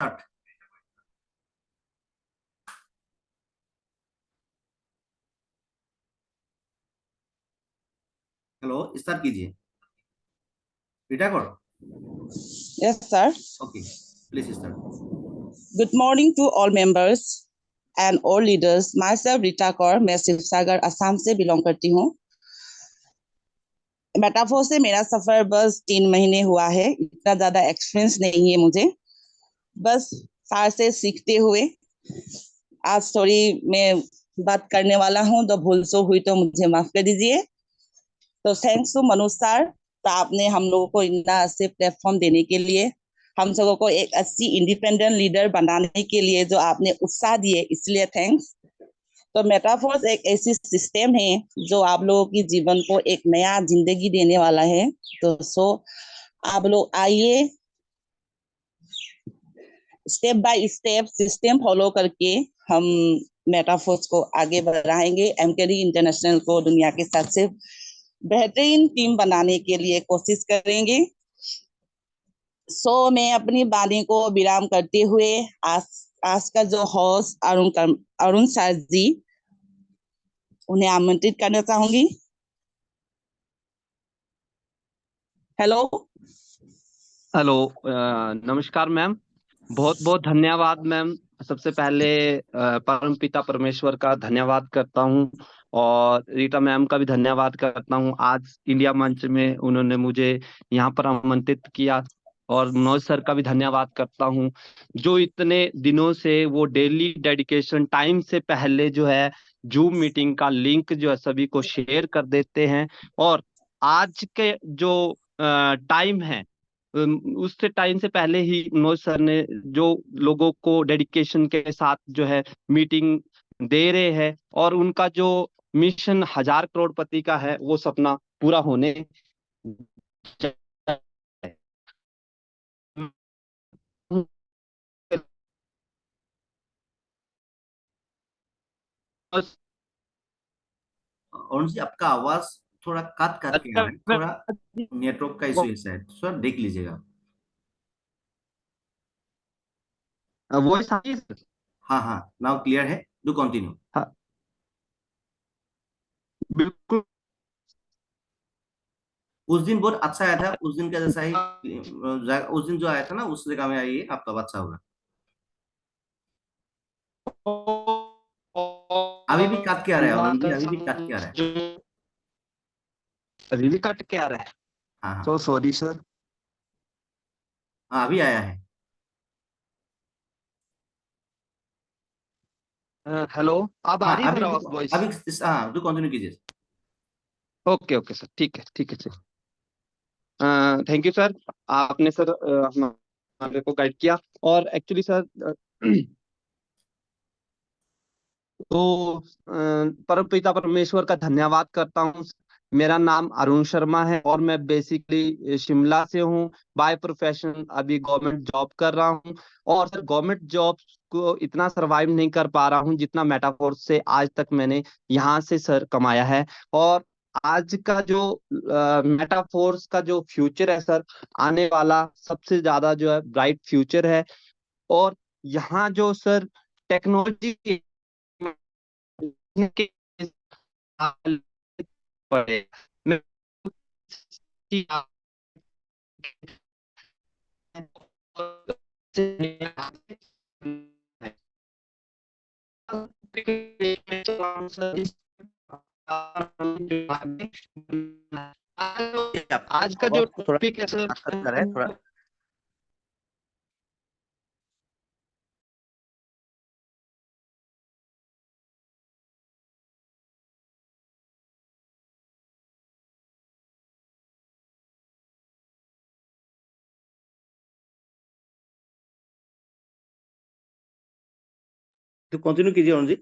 Start. Hello, start कीजिए। रीटा करो। Yes, sir. Okay, please start. Good morning to all members and all leaders. Myself, Rita Kaur, मैं शिवसागर असम से belong करती हूँ। Metaphor से मेरा सफर बस 3 महीने हुआ है। इतना ज्यादा एक्सपीरियंस नहीं है मुझे। बस सार से सीखते हुए आज स्टोरी में बात करने वाला हूँ। तो भूल सो हुई तो मुझे माफ कर दीजिए। तो थैंक्स टू मनोज सर, तो आपने हम लोगों को इतना अच्छे प्लेटफॉर्म देने के लिए, हम सबों को एक अच्छी इंडिपेंडेंट लीडर बनाने के लिए जो आपने उत्साह दिए, इसलिए थैंक्स। तो मेटाफोर्स एक ऐसी सिस्टम है जो आप लोगों की जीवन को एक नया जिंदगी देने वाला है। तो आप लोग आइए, step by step system follow करके हम मेटाफोर्स को आगे बढ़ाएंगे। एमकेडी इंटरनेशनल को दुनिया के सबसे बेहतरीन टीम बनाने के लिए कोशिश करेंगे। मैं अपनी वाणी को विराम करते हुए आज आज का जो होस्ट अरुण सर जी, उन्हें आमंत्रित करना चाहूंगी। हेलो। हेलो। नमस्कार मैम। बहुत बहुत धन्यवाद मैम। सबसे पहले परम पिता परमेश्वर का धन्यवाद करता हूँ और रीटा मैम का भी धन्यवाद करता हूँ। आज इंडिया मंच में उन्होंने मुझे यहाँ पर आमंत्रित किया और मनोज सर का भी धन्यवाद करता हूँ, जो इतने दिनों से वो डेली डेडिकेशन टाइम से पहले जो है जूम मीटिंग का लिंक जो है सभी को शेयर कर देते हैं। और आज के जो टाइम है उससे टाइम से पहले ही मनोज सर ने जो लोगों को डेडिकेशन के साथ जो है मीटिंग दे रहे हैं और उनका जो मिशन 1000 करोड़पति का है वो सपना पूरा होने जा रहा है। अरुण जी, आपका आवाज थोड़ा कट कट के आ रहा है। थोड़ा नेटवर्क का इशू है शायद, थोड़ा देख लीजिएगा। वॉइस आ रही है सर? हाँ हाँ, नाउ क्लियर है। Do continue. हाँ, बिल्कुल। उस दिन बहुत अच्छा आया था, उस दिन का जैसा ही उस दिन जो आया था ना, उस जगह में आइए, आपका अब अच्छा होगा। अभी भी कट के आ रहा है अरुण जी, अभी भी कट के आ रहा है। अभी भी कट के आ रहा है? हाँ हाँ तो सॉरी सर। हाँ, अभी आया है। हेलो, अब आ हाँ रही है अभी सर वॉइस? अभी हाँ, डू कंटिन्यू कीजिए। ओके ओके सर, ठीक है ठीक है सर। Thank you sir. आपने सर हमारे को गाइड किया। और एक्चुअली सर तो परमपिता परमेश्वर का धन्यवाद करता हूँ। मेरा नाम अरुण शर्मा है और मैं बेसिकली शिमला से हूँ। बाय प्रोफेशन अभी गवर्नमेंट जॉब कर रहा हूँ। और सर गवर्नमेंट जॉब को इतना सरवाइव नहीं कर पा रहा हूँ जितना मेटाफोर से आज तक मैंने यहाँ से सर कमाया है। और आज का जो मेटाफोर्स का जो फ्यूचर है सर, आने वाला सबसे ज्यादा जो है ब्राइट फ्यूचर है। और यहाँ जो सर टेक्नोलॉजी के पड़े मैं आपका आज का जो आवाज थोड़ा टॉपिक है सर, कट कट कर रहा है थोड़ा। तो कंटिन्यू कीजिए Arun ji.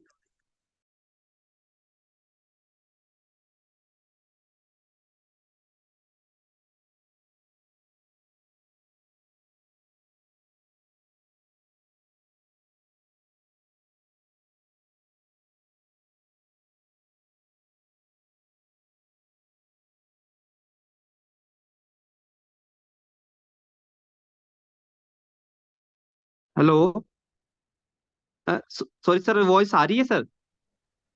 Hello. Sorry sir, voice आ रही है सर?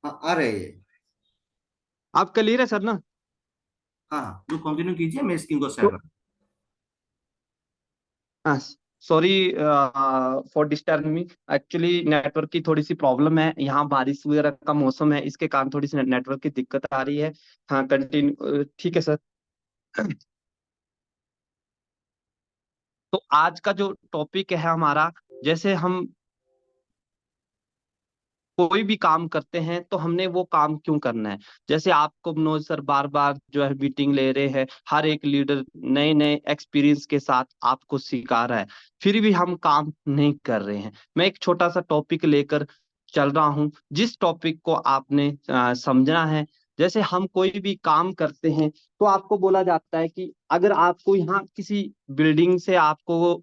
हाँ, आ रहे हैं। आप क्लियर है सर ना? हाँ, जो कंटिन्यू कीजिए, मैं स्क्रीन को शेयर तो कर। Sorry for disturbing me. Actually network की थोड़ी सी प्रॉब्लम है, यहाँ बारिश वगैरह का मौसम है, इसके कारण थोड़ी सी नेटवर्क की दिक्कत आ रही है। हाँ, कंटिन्यू, ठीक है सर। तो आज का जो टॉपिक है हमारा, जैसे हम कोई भी काम करते हैं तो हमने वो काम क्यों करना है। जैसे आपको मनोज सर बार बार जो है मीटिंग ले रहे हैं, हर एक लीडर नए नए एक्सपीरियंस के साथ आपको सिखा रहा है, फिर भी हम काम नहीं कर रहे हैं। मैं एक छोटा सा टॉपिक लेकर चल रहा हूं, जिस टॉपिक को आपने समझना है। जैसे हम कोई भी काम करते हैं तो आपको बोला जाता है कि अगर आपको यहाँ किसी बिल्डिंग से आपको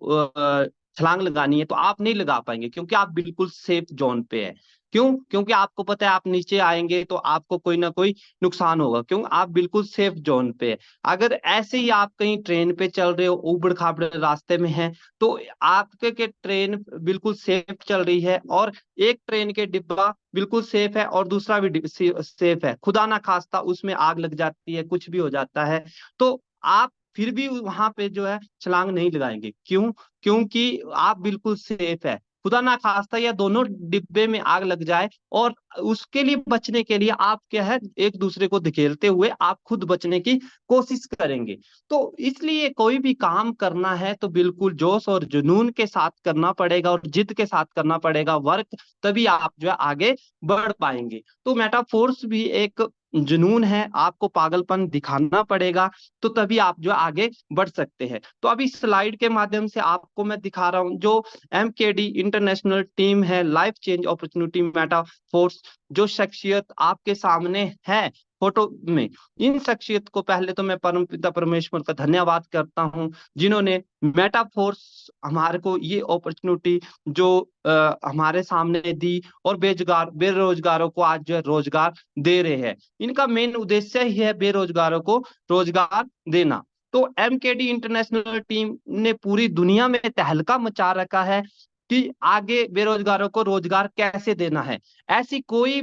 छलांग लगानी है तो आप नहीं लगा पाएंगे, क्योंकि आप बिल्कुल सेफ जोन पे है। क्यों? क्योंकि आपको पता है आप नीचे आएंगे तो आपको कोई ना कोई नुकसान होगा, क्यों? आप बिल्कुल सेफ जोन पे है। अगर ऐसे ही आप कहीं ट्रेन पे चल रहे हो, उबड़ खाबड़ रास्ते में है, तो आपके के ट्रेन बिल्कुल सेफ चल रही है, और एक ट्रेन के डिब्बा बिल्कुल सेफ है और दूसरा भी सेफ है, खुदा ना खास्ता उसमें आग लग जाती है, कुछ भी हो जाता है, तो आप फिर भी वहां पे जो है छलांग नहीं लगाएंगे। क्यों? क्योंकि आप बिल्कुल सेफ है। खुदा ना खास्ता या दोनों डिब्बे में आग लग जाए, और उसके लिए बचने के लिए आप क्या है, एक दूसरे को धकेलते हुए आप खुद बचने की कोशिश करेंगे। तो इसलिए कोई भी काम करना है तो बिल्कुल जोश और जुनून के साथ करना पड़ेगा, और जिद के साथ करना पड़ेगा वर्क, तभी आप जो है आगे बढ़ पाएंगे। तो मेटाफोर्स भी एक जुनून है, आपको पागलपन दिखाना पड़ेगा, तो तभी आप जो आगे बढ़ सकते हैं। तो अभी स्लाइड के माध्यम से आपको मैं दिखा रहा हूं, जो एमकेडी इंटरनेशनल टीम है, लाइफ चेंज अपॉर्चुनिटी मेटाफोर्स, जो शख्सियत आपके सामने है फोटो में, इन शख्सियत को पहले तो मैं परमपिता परमेश्वर का धन्यवाद करता हूं, जिन्होंने मेटाफोर्स हमारे को ये अपॉर्चुनिटी जो हमारे सामने दी, और बेरोजगारों को आज जो है रोजगार दे रहे हैं। इनका मेन उद्देश्य ही है बेरोजगारों को रोजगार देना। तो एमकेडी इंटरनेशनल टीम ने पूरी दुनिया में तहलका मचा रखा है कि आगे बेरोजगारों को रोजगार कैसे देना है। ऐसा कोई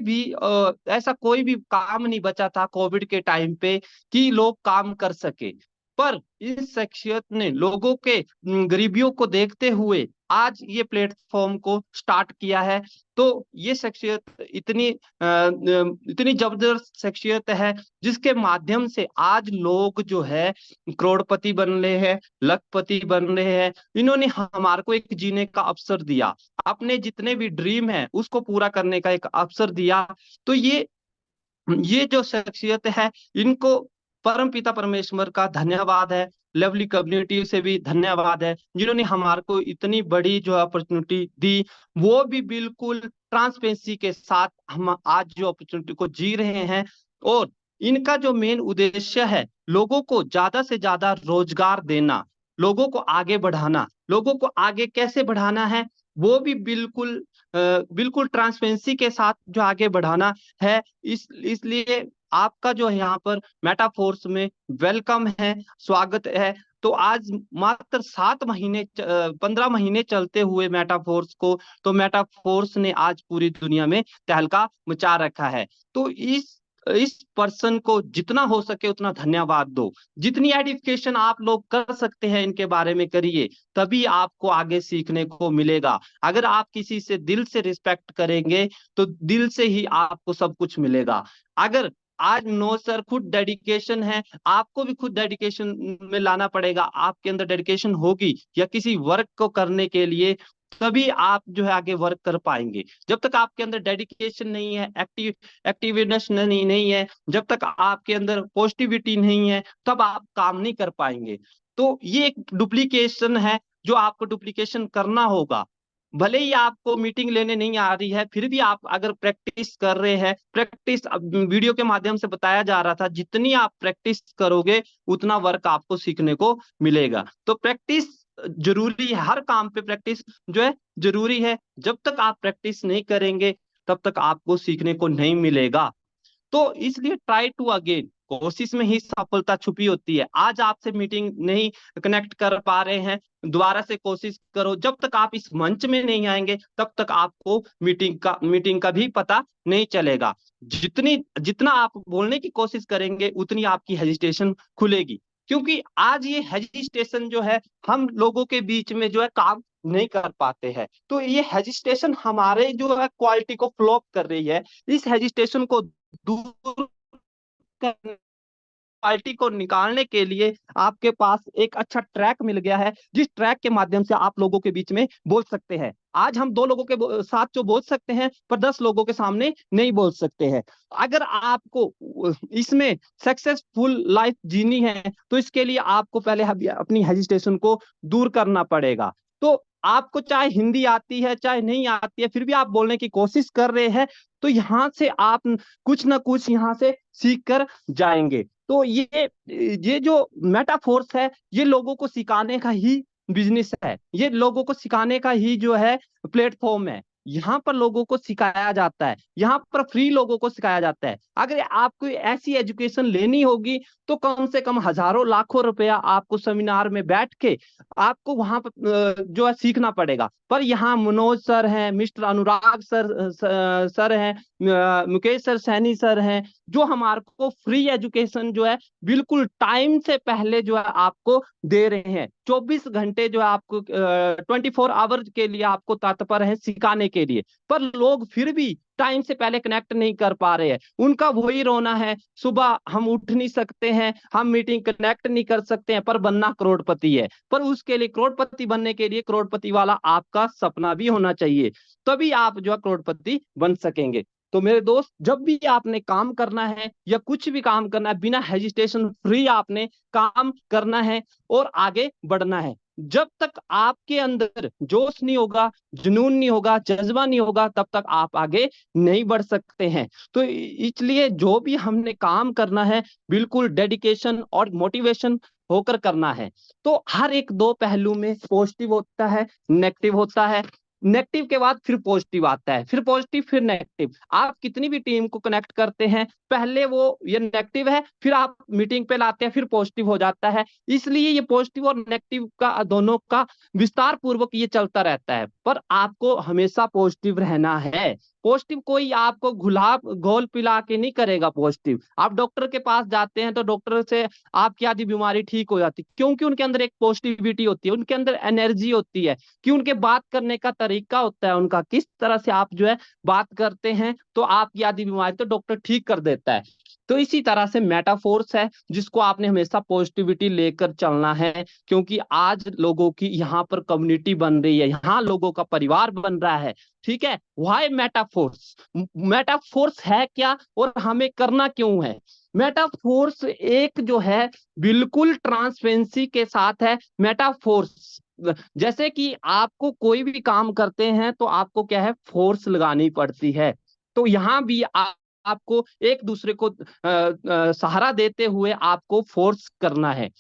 भी काम नहीं बचा था कोविड के टाइम पे कि लोग काम कर सके, पर इस शख्सियत ने लोगों के गरीबियों को देखते हुए आज ये प्लेटफॉर्म को स्टार्ट किया है। तो ये शख्सियत इतनी जबरदस्त शख्सियत है, जिसके माध्यम से आज लोग जो है करोड़पति बन रहे हैं, लखपति बन रहे हैं। इन्होंने हमारे को एक जीने का अवसर दिया, अपने जितने भी ड्रीम है उसको पूरा करने का एक अवसर दिया। तो ये जो शख्सियत है, इनको परम पिता परमेश्वर का धन्यवाद है, लवली कम्युनिटी से भी धन्यवाद है, जिन्होंने हमारे को इतनी बड़ी जो अपॉर्चुनिटी दी, वो भी बिल्कुल ट्रांसपेरेंसी के साथ हम आज जो अपॉर्चुनिटी को जी रहे हैं। और इनका जो मेन उद्देश्य है, लोगों को ज्यादा से ज्यादा रोजगार देना, लोगों को आगे बढ़ाना। लोगों को आगे कैसे बढ़ाना है, वो भी बिल्कुल ट्रांसपेरेंसी के साथ जो आगे बढ़ाना है। इसलिए आपका जो है यहाँ पर मेटाफोर्स में वेलकम है, स्वागत है। तो आज मात्र 7 महीने 15 महीने चलते हुए मेटाफोर्स को, तो मेटाफोर्स ने आज पूरी दुनिया में तहलका मचा रखा है। तो इस पर्सन को जितना हो सके उतना धन्यवाद दो, जितनी एडिफिकेशन आप लोग कर सकते हैं इनके बारे में करिए, तभी आपको आगे सीखने को मिलेगा। अगर आप किसी से दिल से रिस्पेक्ट करेंगे तो दिल से ही आपको सब कुछ मिलेगा। अगर आज नो सर खुद डेडिकेशन है, आपको भी खुद डेडिकेशन में लाना पड़ेगा। आपके अंदर डेडिकेशन होगी या किसी वर्क को करने के लिए, तभी आप जो है आगे वर्क कर पाएंगे। जब तक आपके अंदर डेडिकेशन नहीं है, एक्टिवनेस नहीं है, जब तक आपके अंदर पॉजिटिविटी नहीं है, तब आप काम नहीं कर पाएंगे। तो ये एक डुप्लीकेशन है जो आपको डुप्लीकेशन करना होगा। भले ही आपको मीटिंग लेने नहीं आ रही है, फिर भी आप अगर प्रैक्टिस कर रहे हैं, प्रैक्टिस वीडियो के माध्यम से बताया जा रहा था, जितनी आप प्रैक्टिस करोगे उतना वर्क आपको सीखने को मिलेगा। तो प्रैक्टिस जरूरी है, हर काम पे प्रैक्टिस जो है जरूरी है। जब तक आप प्रैक्टिस नहीं करेंगे तब तक आपको सीखने को नहीं मिलेगा। तो इसलिए ट्राई टू अगेन, कोशिश में ही सफलता छुपी होती है। आज आपसे मीटिंग नहीं कनेक्ट कर पा रहे हैं, दोबारा से कोशिश करो। जब तक आप इस मंच में नहीं आएंगे तब तक आपको मीटिंग का भी पता नहीं चलेगा। जितना आप बोलने की कोशिश करेंगे उतनी आपकी हेजिटेशन खुलेगी, क्योंकि आज ये हेजिटेशन जो है हम लोगों के बीच में जो है काम नहीं कर पाते हैं। तो ये हेजिटेशन हमारे जो है क्वालिटी को फ्लॉप कर रही है। इस हेजिटेशन को दूर करने, क्वालिटी को निकालने के लिए आपके पास एक अच्छा ट्रैक मिल गया है, जिस ट्रैक के माध्यम से आप लोगों के बीच में बोल सकते हैं। आज हम 2 लोगों के साथ जो बोल सकते हैं, पर 10 लोगों के सामने नहीं बोल सकते हैं। अगर आपको इसमें सक्सेसफुल लाइफ जीनी है तो इसके लिए आपको पहले अपनी हेजिटेशन को दूर करना पड़ेगा। तो आपको चाहे हिंदी आती है चाहे नहीं आती है, फिर भी आप बोलने की कोशिश कर रहे हैं, तो यहाँ से आप कुछ ना कुछ यहाँ से सीख कर जाएंगे। तो ये जो मेटाफोर्स है, ये लोगों को सिखाने का ही बिजनेस है, ये लोगों को सिखाने का ही जो है प्लेटफॉर्म है। यहाँ पर लोगों को सिखाया जाता है, यहाँ पर फ्री लोगों को सिखाया जाता है। अगर आपको ऐसी एजुकेशन लेनी होगी तो कम से कम हजारों लाखों रुपया आपको सेमिनार में बैठ के आपको वहां पर जो है सीखना पड़ेगा। पर यहाँ मनोज सर हैं, मिस्टर अनुराग सर हैं, मुकेश सर सैनी सर हैं, जो हमारे को फ्री एजुकेशन जो है बिल्कुल टाइम से पहले जो है आपको दे रहे हैं। 24 घंटे जो है आपको 24 आवर्स के लिए आपको तत्पर है सिखाने के लिए। पर लोग फिर भी टाइम से पहले कनेक्ट नहीं कर पा रहे हैं। उनका वही रोना है, सुबह हम उठ नहीं सकते हैं, हम मीटिंग कनेक्ट नहीं कर सकते हैं, पर बनना करोड़पति है। पर उसके लिए, करोड़पति बनने के लिए करोड़पति वाला आपका सपना भी होना चाहिए, तभी आप जो है करोड़पति बन सकेंगे। तो मेरे दोस्त, जब भी आपने काम करना है या कुछ भी काम करना है, बिना हेजिटेशन फ्री आपने काम करना है और आगे बढ़ना है। जब तक आपके अंदर जोश नहीं होगा, जुनून नहीं होगा, जज्बा नहीं होगा, तब तक आप आगे नहीं बढ़ सकते हैं। तो इसलिए जो भी हमने काम करना है बिल्कुल डेडिकेशन और मोटिवेशन होकर करना है। तो हर एक 2 पहलू में पॉजिटिव होता है, नेगेटिव होता है। नेगेटिव के बाद फिर पॉजिटिव आता है, फिर पॉजिटिव फिर नेगेटिव। आप कितनी भी टीम को कनेक्ट करते हैं, पहले वो ये नेगेटिव है, फिर आप मीटिंग पे लाते हैं, फिर पॉजिटिव हो जाता है। इसलिए ये पॉजिटिव और नेगेटिव का दोनों का विस्तार पूर्वक ये चलता रहता है। पर आपको हमेशा पॉजिटिव रहना है। पॉजिटिव कोई आपको घोल पिला के नहीं करेगा। पॉजिटिव, आप डॉक्टर के पास जाते हैं तो डॉक्टर से आपकी आधी बीमारी ठीक हो जाती, क्योंकि उनके अंदर एक पॉजिटिविटी होती है, उनके अंदर एनर्जी होती है, कि उनके बात करने का तरीका होता है, उनका किस तरह से आप जो है बात करते हैं, तो आपकी आधी बीमारी तो डॉक्टर ठीक कर देता है। तो इसी तरह से मेटाफोर्स है जिसको आपने हमेशा पॉजिटिविटी लेकर चलना है, क्योंकि आज लोगों की यहाँ पर कम्युनिटी बन रही है, यहाँ लोगों का परिवार बन रहा है। ठीक है, व्हाई मेटाफोर्स? मेटाफोर्स है क्या और हमें करना क्यों है? मेटाफोर्स एक जो है बिल्कुल ट्रांसपेरेंसी के साथ है। मेटाफोर्स जैसे कि आपको कोई भी काम करते हैं तो आपको क्या है, फोर्स लगानी पड़ती है। तो यहाँ भी आपको एक दूसरे को सहारा देते हुए आपको फोर्स करना है,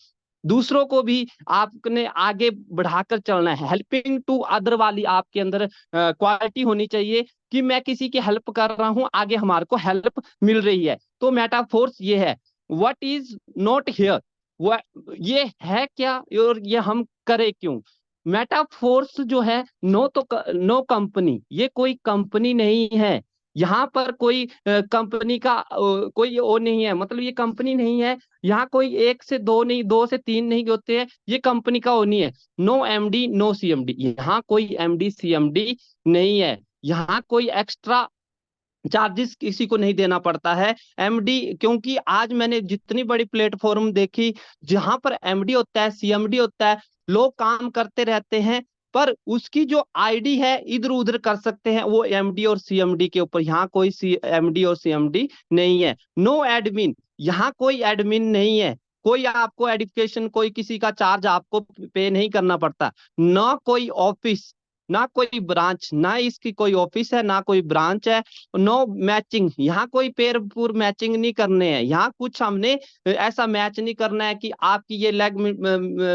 दूसरों को भी आपने आगे बढ़ाकर चलना है। हेल्पिंग टू अदर वाली आपके अंदर क्वालिटी होनी चाहिए, कि मैं किसी की हेल्प कर रहा हूं, आगे हमारे को हेल्प मिल रही है। तो मेटाफोर्स ये है। व्हाट इज नॉट हियर, ये है क्या और ये हम करें क्यों? मेटाफोर्स जो है, नो कंपनी, ये कोई कंपनी नहीं है। यहाँ पर कोई कंपनी का कोई वो नहीं है, मतलब ये कंपनी नहीं है। यहाँ कोई 1 से 2 नहीं, 2 से 3 नहीं होते हैं, ये कंपनी का वो नहीं है। नो एमडी नो सीएमडी, यहाँ कोई एमडी सीएमडी नहीं है। यहाँ कोई एक्स्ट्रा चार्जेस किसी को नहीं देना पड़ता है एमडी, क्योंकि आज मैंने जितनी बड़ी प्लेटफॉर्म देखी जहां पर एमडी होता है, सीएमडी होता है, लोग काम करते रहते हैं, पर उसकी जो आईडी है इधर उधर कर सकते हैं वो एमडी और सीएमडी के ऊपर। यहाँ कोई एमडी और सीएमडी नहीं है। नो एडमिन, यहाँ कोई एडमिन नहीं है। कोई आपको एडुकेशन, कोई किसी का चार्ज आपको पे नहीं करना पड़ता। ना कोई ऑफिस, ना कोई ब्रांच, ना इसकी कोई ऑफिस है, ना कोई ब्रांच है। नो मैचिंग, यहाँ कोई पेयर पूर मैचिंग नहीं करने हैं। यहाँ कुछ हमने ऐसा मैच नहीं करना है कि आपकी ये लेग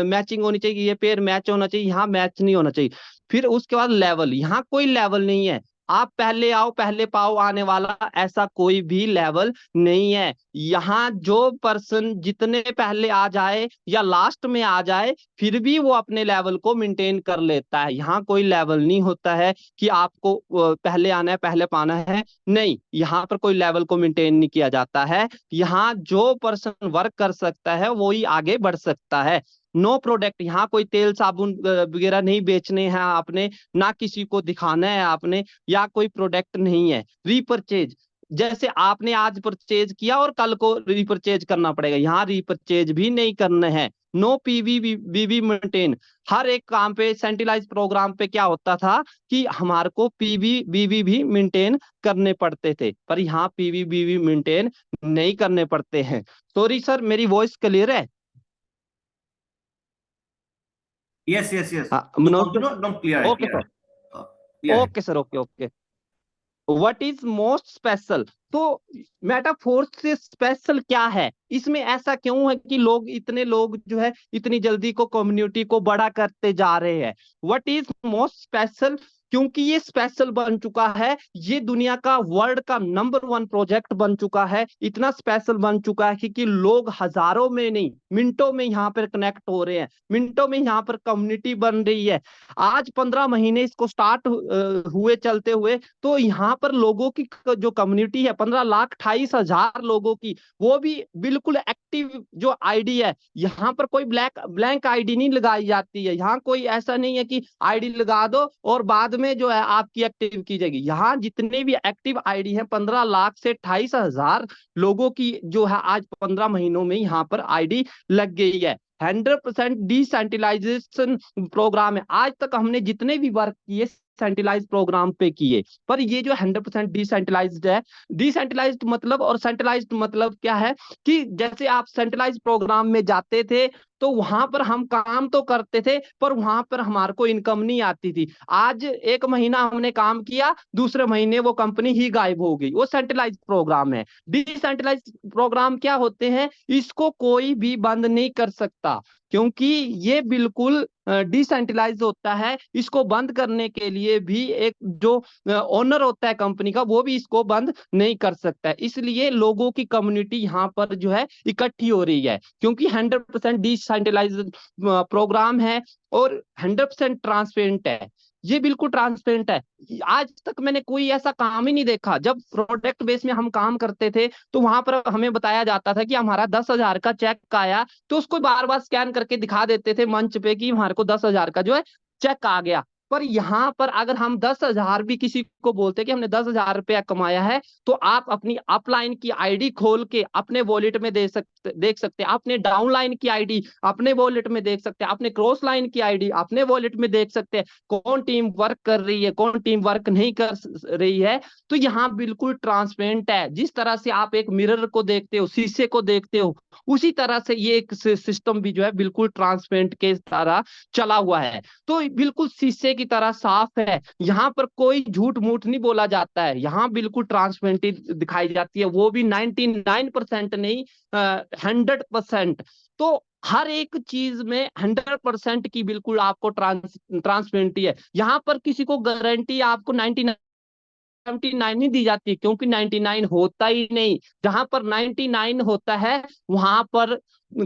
मैचिंग होनी चाहिए, ये पेयर मैच होना चाहिए, यहाँ मैच नहीं होना चाहिए। फिर उसके बाद लेवल, यहाँ कोई लेवल नहीं है। आप पहले आओ पहले पाओ आने वाला ऐसा कोई भी लेवल नहीं है। यहाँ जो पर्सन जितने पहले आ जाए या लास्ट में आ जाए फिर भी वो अपने लेवल को मेंटेन कर लेता है। यहाँ कोई लेवल नहीं होता है कि आपको पहले आना है पहले पाना है, नहीं, यहाँ पर कोई लेवल को मेंटेन नहीं किया जाता है। यहाँ जो पर्सन वर्क कर सकता है वो ही आगे बढ़ सकता है। नो प्रोडक्ट, यहाँ कोई तेल साबुन वगैरह नहीं बेचने हैं आपने, ना किसी को दिखाना है आपने, या कोई प्रोडक्ट नहीं है। रीपरचेज, जैसे आपने आज परचेज किया और कल को रीपरचेज करना पड़ेगा, यहाँ रीपरचेज भी नहीं करना है। नो पीवी बीवी मेंटेन, हर एक काम पे सेंट्रलाइज प्रोग्राम पे क्या होता था कि हमारे को पीवी बीवी भी मेंटेन करने पड़ते थे, पर यहाँ पीवी बीवी मेंटेन नहीं करने पड़ते हैं। सॉरी सर, मेरी वॉइस क्लियर है? Yes, yes, yes. Manoj Continue, don't clear it. Okay sir, Clear it. Okay sir, okay okay. What is most special, तो मेटाफोर से स्पेशल क्या है, इसमें ऐसा क्यों है कि इतने लोग जो है इतनी जल्दी को कम्युनिटी को बड़ा करते जा रहे हैं। व्हाट इज मोस्ट स्पेशल, क्योंकि ये स्पेशल बन चुका है, ये दुनिया का वर्ल्ड का नंबर 1 प्रोजेक्ट बन चुका है। इतना स्पेशल बन चुका है कि लोग हजारों में नहीं मिनटों में यहाँ पर कनेक्ट हो रहे हैं, मिनटों में यहाँ पर कम्युनिटी बन रही है। आज 15 महीने इसको स्टार्ट हुए चलते हुए, तो यहाँ पर लोगों की जो कम्युनिटी है 15,28,000 लोगों की, वो भी बिल्कुल एक्टिव जो आईडी है। यहाँ पर कोई ब्लैंक आईडी नहीं लगाई जाती है, यहाँ कोई ऐसा नहीं है कि आईडी लगा दो और बाद में जो है आपकी एक्टिव की जाएगी। यहाँ जितने भी एक्टिव आईडी है 15 लाख से 28,000 लोगों की जो है आज 15 महीनों में यहाँ पर आईडी लग गई है। 100% डिसेंट्रलाइजेशन प्रोग्राम है। आज तक हमने जितने भी वर्क किए सेंट्रलाइज प्रोग्राम पे किए, पर ये जो 100% डिसेंट्रलाइज्ड है, डिसेंट्रलाइज्ड मतलब और सेंट्रलाइज्ड मतलब क्या है कि जैसे आप सेंट्रलाइज प्रोग्राम में जाते थे तो वहां पर हम काम तो करते थे पर वहां पर हमारे को इनकम नहीं आती थी। आज 1 महीना हमने काम किया, दूसरे महीने वो कंपनी ही गायब हो गई, वो सेंट्रलाइज प्रोग्राम है। डिसेंट्रलाइज प्रोग्राम क्या होते हैं, इसको कोई भी बंद नहीं कर सकता क्योंकि ये बिल्कुल डिसेंट्रलाइज होता है। इसको बंद करने के लिए भी एक जो ओनर होता है कंपनी का, वो भी इसको बंद नहीं कर सकता है। इसलिए लोगों की कम्युनिटी यहाँ पर जो है इकट्ठी हो रही है क्योंकि 100% डिसेंट्रलाइज प्रोग्राम है और 100% ट्रांसपेरेंट है। ये बिल्कुल ट्रांसपेरेंट है। आज तक मैंने कोई ऐसा काम ही नहीं देखा। जब प्रोडक्ट बेस में हम काम करते थे तो वहां पर हमें बताया जाता था कि हमारा 10,000 का चेक आया, तो उसको बार बार स्कैन करके दिखा देते थे मंच पे कि हमारे को 10,000 का जो है चेक आ गया। पर यहाँ पर अगर हम 10,000 भी किसी को बोलते कि हमने 10,000 रुपया कमाया है, तो आप अपनी अपलाइन की आईडी खोल के अपने वॉलेट में देख सकते हैं, अपने डाउनलाइन की आईडी अपने वॉलेट में देख सकते हैं, अपने क्रॉस लाइन की आईडी अपने वॉलेट में देख सकते हैं, कौन टीम वर्क कर रही है कौन टीम वर्क नहीं कर रही है। तो यहाँ बिल्कुल ट्रांसपेरेंट है। जिस तरह से आप एक मिरर को देखते हो, शीशे को देखते हो, उसी तरह से ये एक सिस्टम भी जो है बिल्कुल ट्रांसपेरेंट के तरह चला हुआ है। तो बिल्कुल शीशे की तरह साफ है, यहाँ पर कोई झूठ मूठ नहीं बोला जाता है, यहाँ बिल्कुल ट्रांसपेरेंटी दिखाई जाती है, वो भी 99% नहीं 100%। तो हर एक चीज में 100% की बिल्कुल आपको ट्रांसपेरेंटी है। यहाँ पर किसी को गारंटी आपको 99 नहीं दी जाती क्योंकि 99 होता ही नहीं। जहां पर 99 होता है वहां पर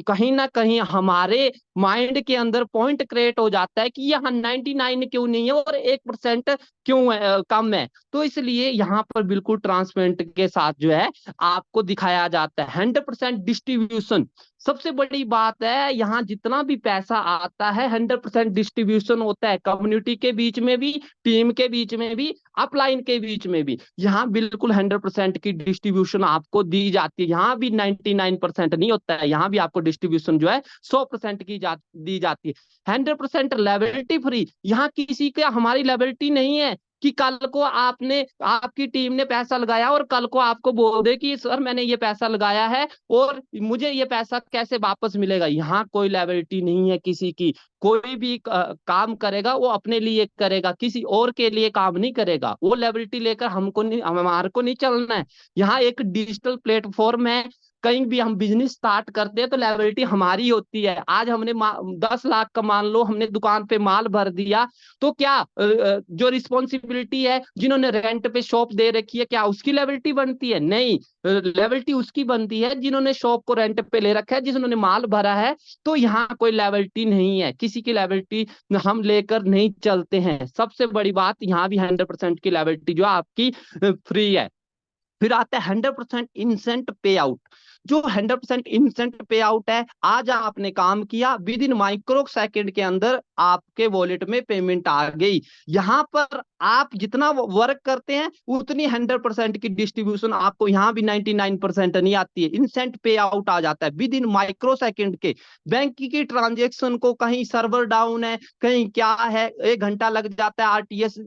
कहीं ना कहीं हमारे माइंड के अंदर पॉइंट क्रिएट हो जाता है कि यहाँ 99 क्यों नहीं है और 1% क्यों कम है। तो इसलिए यहाँ पर बिल्कुल ट्रांसपेरेंट के साथ जो है आपको दिखाया जाता है। 100% डिस्ट्रीब्यूशन सबसे बड़ी बात है। यहाँ जितना भी पैसा आता है 100% डिस्ट्रीब्यूशन होता है, कम्युनिटी के बीच में भी, टीम के बीच में भी, अपलाइन के बीच में भी। यहाँ बिल्कुल 100% की डिस्ट्रीब्यूशन आपको दी जाती है। यहाँ भी 99% नहीं होता है, यहाँ भी आपको डिस्ट्रीब्यूशन जो है 100% की दी जाती है। 100% लायबिलिटी फ्री, यहाँ किसी के हमारी लायबिलिटी नहीं है कि कल को आपकी टीम ने पैसा लगाया और कल को आपको बोल दे कि सर मैंने ये पैसा लगाया है और मुझे ये पैसा कैसे वापस मिलेगा। यहाँ कोई लायबिलिटी नहीं है किसी की। कोई भी काम करेगा वो अपने लिए करेगा, किसी और के लिए काम नहीं करेगा। वो लायबिलिटी लेकर हमारे को नहीं चलना है। यहाँ एक डिजिटल प्लेटफॉर्म है कहीं भी हम बिजनेस स्टार्ट करते हैं तो लायबिलिटी हमारी होती है। आज हमने 10 लाख का मान लो हमने दुकान पे माल भर दिया, तो क्या जो रिस्पॉन्सिबिलिटी है, जिन्होंने रेंट पे शॉप दे रखी है, क्या उसकी लायबिलिटी बनती है? नहीं, लायबिलिटी उसकी बनती है जिन्होंने शॉप को रेंट पे ले रखा है, जिन्होंने माल भरा है। तो यहाँ कोई लायबिलिटी नहीं है, किसी की लायबिलिटी हम लेकर नहीं चलते हैं। सबसे बड़ी बात, यहाँ भी 100% की लायबिलिटी जो है आपकी फ्री है। फिर आता है 100% इंस्टेंट पे आउट। जो 100% इंस्टेंट पे आउट है, आज आपने काम किया, विद इन माइक्रो सेकंड के अंदर आपके वॉलेट में पेमेंट आ गई। यहाँ पर आप जितना वर्क करते हैं उतनी 100% की डिस्ट्रीब्यूशन आपको यहाँ भी 99% नहीं आती है। इंस्टेंट पे आउट आ जाता है विद इन माइक्रो सेकंड के। बैंक की ट्रांजेक्शन को कहीं सर्वर डाउन है, कहीं क्या है, 1 घंटा लग जाता है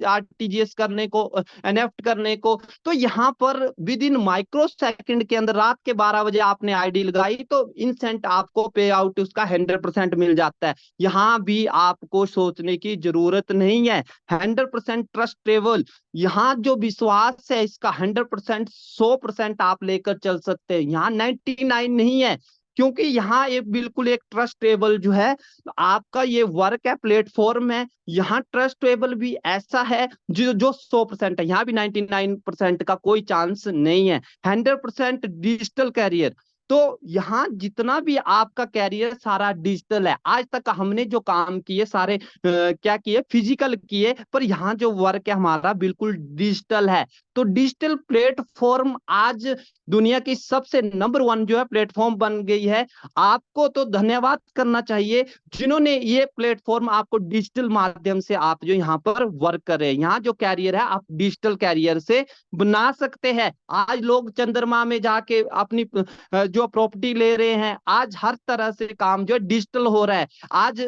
आरटीजीएस करने को, एनएफ्ट करने को। तो यहाँ पर विद इन माइक्रो सेकंड के अंदर रात के 12 बजे आपने आईडी लगाई तो इंस्टेंट आपको पे आउट उसका 100% मिल जाता है। यहाँ भी आपको सोचने की जरूरत नहीं है। 100% ट्रस्टेबल, यहाँ जो विश्वास है इसका 100% 100% आप लेकर चल सकते हैं। यहाँ 99 नहीं है, क्योंकि यहाँ एक बिल्कुल एक ट्रस्टेबल जो है आपका ये वर्क है, प्लेटफॉर्म है। यहाँ ट्रस्टेबल भी ऐसा है जो 100% है, यहाँ भी 99% का कोई चांस नहीं है। 100% डिजिटल कैरियर, तो यहाँ जितना भी आपका कैरियर सारा डिजिटल है। आज तक हमने जो काम किए सारे क्या किए, फिजिकल किए, पर यहाँ जो वर्क है हमारा बिल्कुल डिजिटल है। तो डिजिटल प्लेटफॉर्म आज दुनिया की सबसे नंबर 1 जो है प्लेटफॉर्म बन गई है। आपको तो धन्यवाद करना चाहिए जिन्होंने ये प्लेटफॉर्म आपको डिजिटल माध्यम से आप जो यहाँ पर वर्क कर रहे हैं। यहाँ जो कैरियर है आप डिजिटल कैरियर से बना सकते हैं। आज लोग चंद्रमा में जाके अपनी जो प्रॉपर्टी ले रहे हैं, आज हर तरह से काम जो है डिजिटल हो रहा है। आज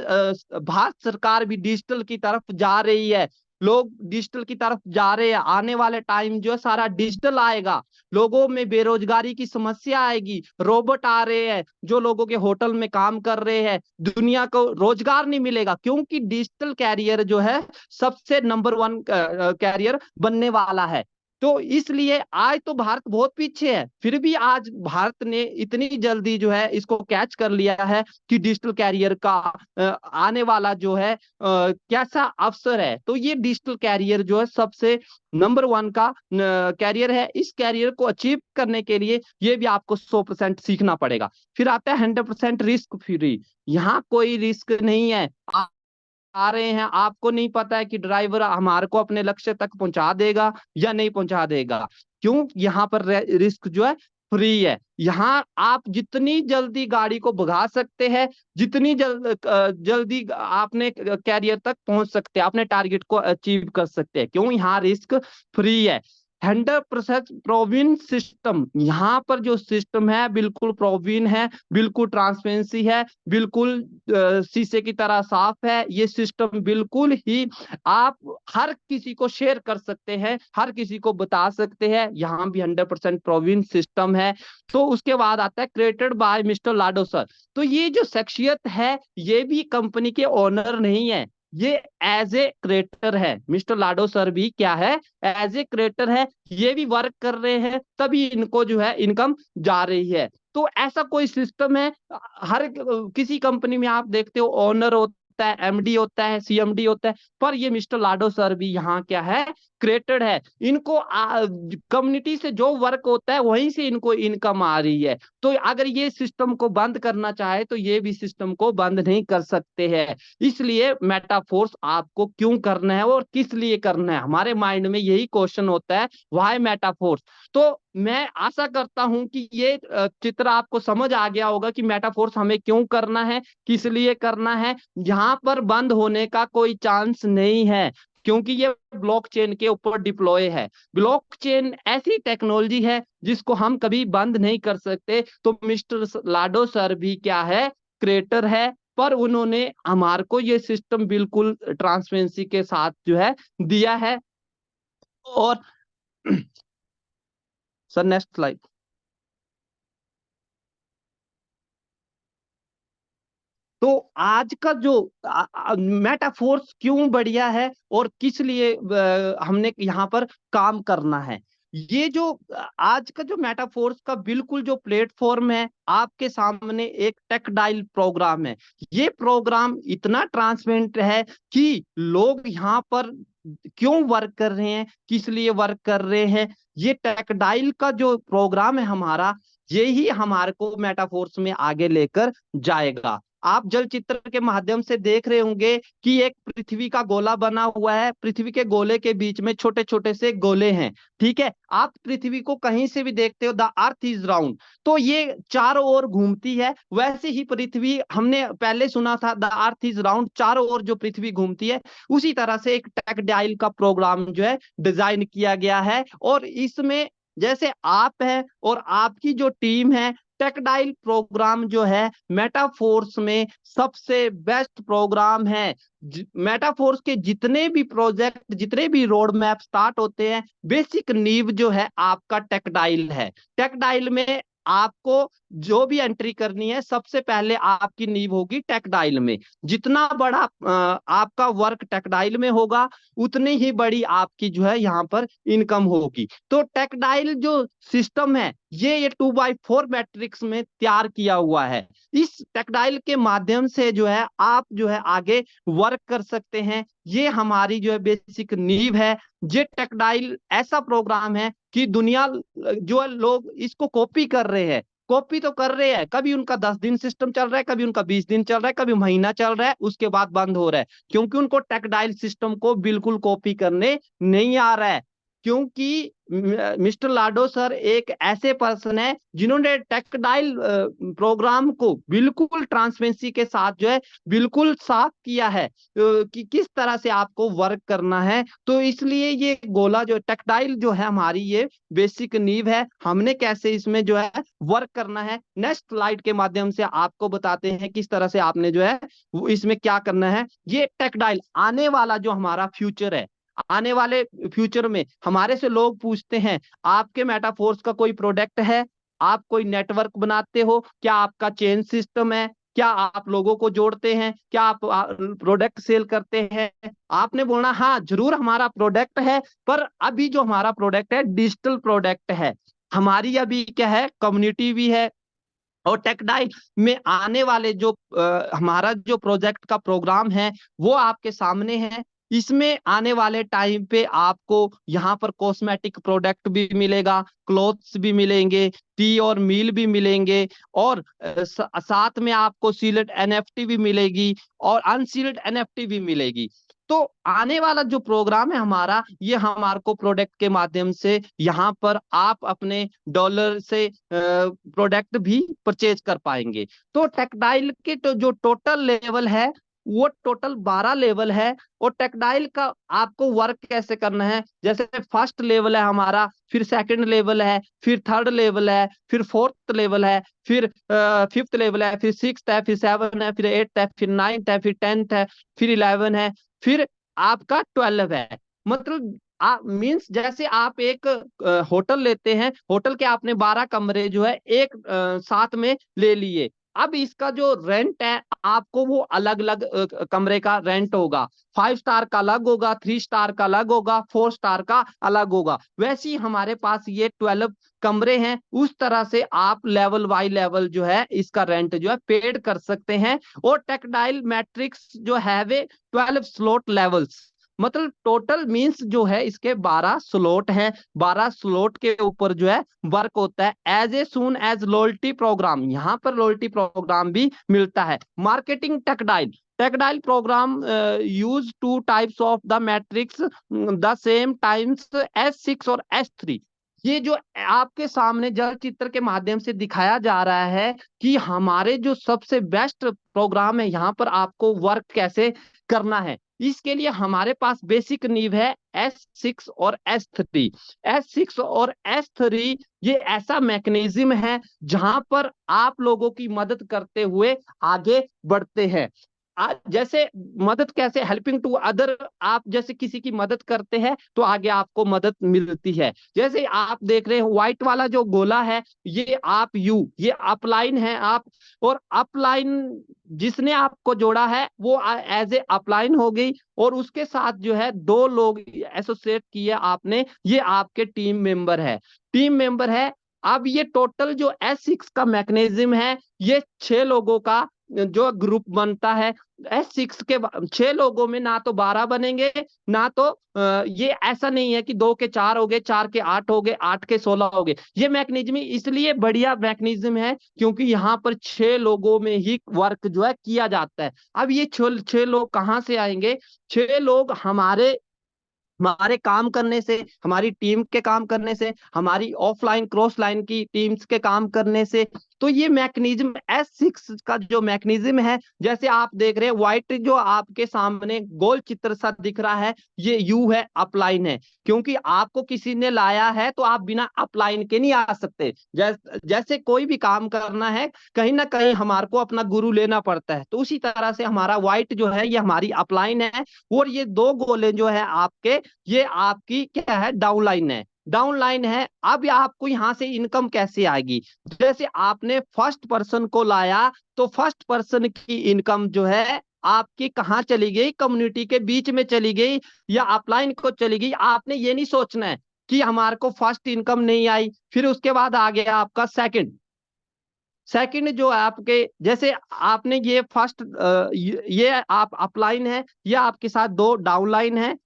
भारत सरकार भी डिजिटल की तरफ जा रही है, लोग डिजिटल की तरफ जा रहे हैं। आने वाले टाइम जो है सारा डिजिटल आएगा, लोगों में बेरोजगारी की समस्या आएगी, रोबोट आ रहे हैं जो लोगों के होटल में काम कर रहे हैं, दुनिया को रोजगार नहीं मिलेगा, क्योंकि डिजिटल कैरियर जो है सबसे नंबर 1 कैरियर बनने वाला है। तो इसलिए आज तो भारत बहुत पीछे है, फिर भी आज भारत ने इतनी जल्दी जो है इसको कैच कर लिया है कि डिजिटल कैरियर का आने वाला जो है कैसा अवसर है। तो ये डिजिटल कैरियर जो है सबसे नंबर 1 का कैरियर है। इस कैरियर को अचीव करने के लिए ये भी आपको 100% सीखना पड़ेगा। फिर आता है 100% रिस्क फ्री। यहाँ कोई रिस्क नहीं है। आ रहे हैं, आपको नहीं पता है कि ड्राइवर हमारे को अपने लक्ष्य तक पहुंचा देगा या नहीं पहुंचा देगा। क्यों? यहाँ पर रिस्क जो है फ्री है। यहाँ आप जितनी जल्दी गाड़ी को भगा सकते हैं, जितनी जल्दी आपने कैरियर तक पहुंच सकते हैं, अपने टारगेट को अचीव कर सकते हैं। क्यों? यहाँ रिस्क फ्री है। 100% प्रोविन सिस्टम, यहाँ पर जो सिस्टम है बिल्कुल प्रोविन है, बिल्कुल ट्रांसपेरेंसी है, बिल्कुल शीशे की तरह साफ है। ये सिस्टम बिल्कुल ही आप हर किसी को शेयर कर सकते हैं, हर किसी को बता सकते हैं। यहाँ भी 100% प्रोविन सिस्टम है। तो उसके बाद आता है created by mister Lado sir. तो ये जो शख्सियत है ये भी कंपनी के ओनर नहीं है, ये एज ए क्रिएटर है। मिस्टर लाडो सर भी क्या है, एज ए क्रिएटर है। ये भी वर्क कर रहे हैं तभी इनको जो है इनकम जा रही है। तो ऐसा कोई सिस्टम है, हर किसी कंपनी में आप देखते हो ओनर होता है, एमडी होता है, सीएमडी होता है, पर ये मिस्टर लाडो सर भी यहाँ क्या है, क्रिएटेड है। इनको कम्युनिटी से जो वर्क होता है वहीं से इनको इनकम आ रही है। तो अगर ये सिस्टम को बंद करना चाहे तो ये भी सिस्टम को बंद नहीं कर सकते हैं। इसलिए मेटाफोर्स आपको क्यों करना है और किस लिए करना है, हमारे माइंड में यही क्वेश्चन होता है, व्हाई मेटाफोर्स। तो मैं आशा करता हूं कि ये चित्र आपको समझ आ गया होगा कि मेटाफोर्स हमें क्यों करना है, किस लिए करना है। यहाँ पर बंद होने का कोई चांस नहीं है, क्योंकि ये ब्लॉकचेन के ऊपर डिप्लॉय है। ब्लॉकचेन ऐसी टेक्नोलॉजी है जिसको हम कभी बंद नहीं कर सकते। तो मिस्टर लाडो सर भी क्या है, क्रिएटर है, पर उन्होंने हमारे को ये सिस्टम बिल्कुल ट्रांसपेरेंसी के साथ जो है दिया है। और सर नेक्स्ट स्लाइड। तो आज का जो मेटाफोर्स क्यों बढ़िया है और किस लिए हमने यहाँ पर काम करना है, ये जो आज का जो मेटाफोर्स का बिल्कुल जो प्लेटफॉर्म है आपके सामने, एक टेक्सटाइल प्रोग्राम है। ये प्रोग्राम इतना ट्रांसपेरेंट है कि लोग यहाँ पर क्यों वर्क कर रहे हैं, किस लिए वर्क कर रहे हैं, ये टेक्सटाइल का जो प्रोग्राम है हमारा, ये ही हमारे को मेटाफोर्स में आगे लेकर जाएगा। आप जल चित्र के माध्यम से देख रहे होंगे कि एक पृथ्वी का गोला बना हुआ है, पृथ्वी के गोले के बीच में छोटे छोटे से गोले हैं। ठीक है, आप पृथ्वी को कहीं से भी देखते हो, द अर्थ इज राउंड, तो ये चारों ओर घूमती है। वैसे ही पृथ्वी, हमने पहले सुना था द अर्थ इज राउंड, चारों ओर जो पृथ्वी घूमती है, उसी तरह से एक टेक्सटाइल का प्रोग्राम जो है डिजाइन किया गया है। और इसमें जैसे आप हैं और आपकी जो टीम है, टेक्सटाइल प्रोग्राम जो है मेटाफोर्स में सबसे बेस्ट प्रोग्राम है। मेटाफोर्स के जितने भी प्रोजेक्ट, जितने भी रोड मैप स्टार्ट होते हैं, बेसिक नींव जो है आपका टेक्सटाइल है। टेक्सटाइल में आपको जो भी एंट्री करनी है, सबसे पहले आपकी नींव होगी टेक्सटाइल में। जितना बड़ा आपका वर्क टेक्सटाइल में होगा, उतनी ही बड़ी आपकी जो है यहाँ पर इनकम होगी। तो टेक्सटाइल जो सिस्टम है, ये 2x4 मैट्रिक्स में तैयार किया हुआ है। इस टेक्सटाइल के माध्यम से जो है आप जो है आगे वर्क कर सकते हैं। ये हमारी जो है बेसिक नींव है। ये टेक्सटाइल ऐसा प्रोग्राम है कि दुनिया जो लोग इसको कॉपी कर रहे हैं, कॉपी तो कर रहे हैं, कभी उनका 10 दिन सिस्टम चल रहा है, कभी उनका 20 दिन चल रहा है, कभी महीना चल रहा है, उसके बाद बंद हो रहा है, क्योंकि उनको टेक्सटाइल सिस्टम को बिल्कुल कॉपी करने नहीं आ रहा है। क्योंकि मिस्टर लाडो सर एक ऐसे पर्सन है जिन्होंने टेक्सटाइल प्रोग्राम को बिल्कुल ट्रांसपेरेंसी के साथ जो है बिल्कुल साफ किया है कि किस तरह से आपको वर्क करना है। तो इसलिए ये गोला जो टेक्सटाइल जो है हमारी, ये बेसिक नींव है। हमने कैसे इसमें जो है वर्क करना है, नेक्स्ट स्लाइड के माध्यम से आपको बताते हैं किस तरह से आपने जो है इसमें क्या करना है। ये टेक्सटाइल आने वाला जो हमारा फ्यूचर है, आने वाले फ्यूचर में हमारे से लोग पूछते हैं, आपके मेटाफोर्स का कोई प्रोडक्ट है, आप कोई नेटवर्क बनाते हो क्या, आपका चेन सिस्टम है क्या, आप लोगों को जोड़ते हैं क्या, आप प्रोडक्ट सेल करते हैं? आपने बोलना हाँ जरूर हमारा प्रोडक्ट है, पर अभी जो हमारा प्रोडक्ट है डिजिटल प्रोडक्ट है। हमारी अभी क्या है, कम्युनिटी भी है। और टेक्सटाइल में आने वाले जो हमारा जो प्रोजेक्ट का प्रोग्राम है वो आपके सामने है। इसमें आने वाले टाइम पे आपको यहाँ पर कॉस्मेटिक प्रोडक्ट भी मिलेगा, क्लोथ्स भी मिलेंगे, टी और मील भी मिलेंगे, और साथ में आपको सील्ड एनएफटी भी मिलेगी और अनसील्ड एनएफटी भी मिलेगी। तो आने वाला जो प्रोग्राम है हमारा, ये हमारे को प्रोडक्ट के माध्यम से यहाँ पर आप अपने डॉलर से प्रोडक्ट भी परचेज कर पाएंगे। तो टेक्सटाइल के तो जो टोटल लेवल है वो टोटल 12 लेवल है। और टेक्सटाइल का आपको वर्क कैसे करना है, जैसे फर्स्ट लेवल है हमारा, फिर सेकंड लेवल है, फिर थर्ड लेवल है, फिर फोर्थ लेवल है, फिर फिफ्थ लेवल है, फिर सिक्स्थ है, फिर सेवन है, फिर एट्थ है, फिर नाइन्थ है, फिर टेंथ है, फिर 11 है, फिर आपका 12 है। मतलब मीन्स जैसे आप एक होटल लेते हैं, होटल के आपने 12 कमरे जो है एक साथ में ले लिए। अब इसका जो रेंट है आपको वो अलग अलग कमरे का रेंट होगा। 5 स्टार का अलग होगा, 3 स्टार का अलग होगा, 4 स्टार का अलग होगा। वैसे ही हमारे पास ये 12 कमरे हैं, उस तरह से आप लेवल बाई लेवल जो है इसका रेंट जो है पेड कर सकते हैं। और टेक्सटाइल मैट्रिक्स जो है वे 12 स्लॉट लेवल्स, मतलब टोटल मींस जो है इसके 12 स्लॉट हैं। 12 स्लॉट के ऊपर जो है वर्क होता है। As a soon as loyalty program, यहाँ पर लॉयल्टी प्रोग्राम भी मिलता है। Marketing textile, textile program use 2 types of the matrix the same times S6 और S3। ये जो आपके सामने जल चित्र के माध्यम से दिखाया जा रहा है कि हमारे जो सबसे बेस्ट प्रोग्राम है, यहाँ पर आपको वर्क कैसे करना है। इसके लिए हमारे पास बेसिक नींव है S6 और S3। S6 और S3 ये ऐसा मैकेनिज्म है जहां पर आप लोगों की मदद करते हुए आगे बढ़ते हैं। जैसे मदद कैसे, हेल्पिंग टू अदर, आप जैसे किसी की मदद करते हैं तो आगे आपको मदद मिलती है। जैसे आप देख रहे हैं व्हाइट वाला जो गोला है, ये आप यू, ये अपलाइन है आप, और अपलाइन जिसने आपको जोड़ा है वो एज ए अपलाइन हो गई, और उसके साथ जो है दो लोग एसोसिएट किए आपने, ये आपके टीम मेंबर है, टीम मेंबर है। अब ये टोटल जो S6 का मैकेनिज्म है, ये 6 लोगों का जो ग्रुप बनता है। S6 के 6 लोगों में ना तो 12 बनेंगे, ना तो ये ऐसा नहीं है कि 2 के 4 हो गए, 4 के 8 हो गए, 8 के 16 हो गए। ये मैकेनिज्म इसलिए बढ़िया मैकेनिज्म है क्योंकि यहाँ पर 6 लोगों में ही वर्क जो है किया जाता है। अब ये 6 लोग कहाँ से आएंगे? 6 लोग हमारे हमारे काम करने से, हमारी टीम के काम करने से, हमारी ऑफलाइन क्रॉस लाइन की टीम्स के काम करने से। तो ये मैकेनिज्म S6 का जो मैकेनिज्म है, जैसे आप देख रहे हैं व्हाइट जो आपके सामने गोल चित्र सा दिख रहा है, ये यू है, अपलाइन है, क्योंकि आपको किसी ने लाया है तो आप बिना अपलाइन के नहीं आ सकते। जैसे कोई भी काम करना है, कहीं ना कहीं हमारे को अपना गुरु लेना पड़ता है, तो उसी तरह से हमारा व्हाइट जो है ये हमारी अपलाइन है, और ये 2 गोले जो है आपके, ये आपकी क्या है, डाउनलाइन है, डाउनलाइन है। अब आपको यहां से इनकम कैसे आएगी? जैसे आपने फर्स्ट पर्सन को लाया तो फर्स्ट पर्सन की इनकम जो है आपकी कहाँ चली गई? कम्युनिटी के बीच में चली गई या अपलाइन को चली गई? आपने ये नहीं सोचना है कि हमारे को फर्स्ट इनकम नहीं आई, फिर उसके बाद आ गया आपका सेकंड। सेकंड जो आपके, जैसे आपने ये फर्स्ट, ये आप अपलाइन है, ये आपके साथ 2 डाउनलाइन है।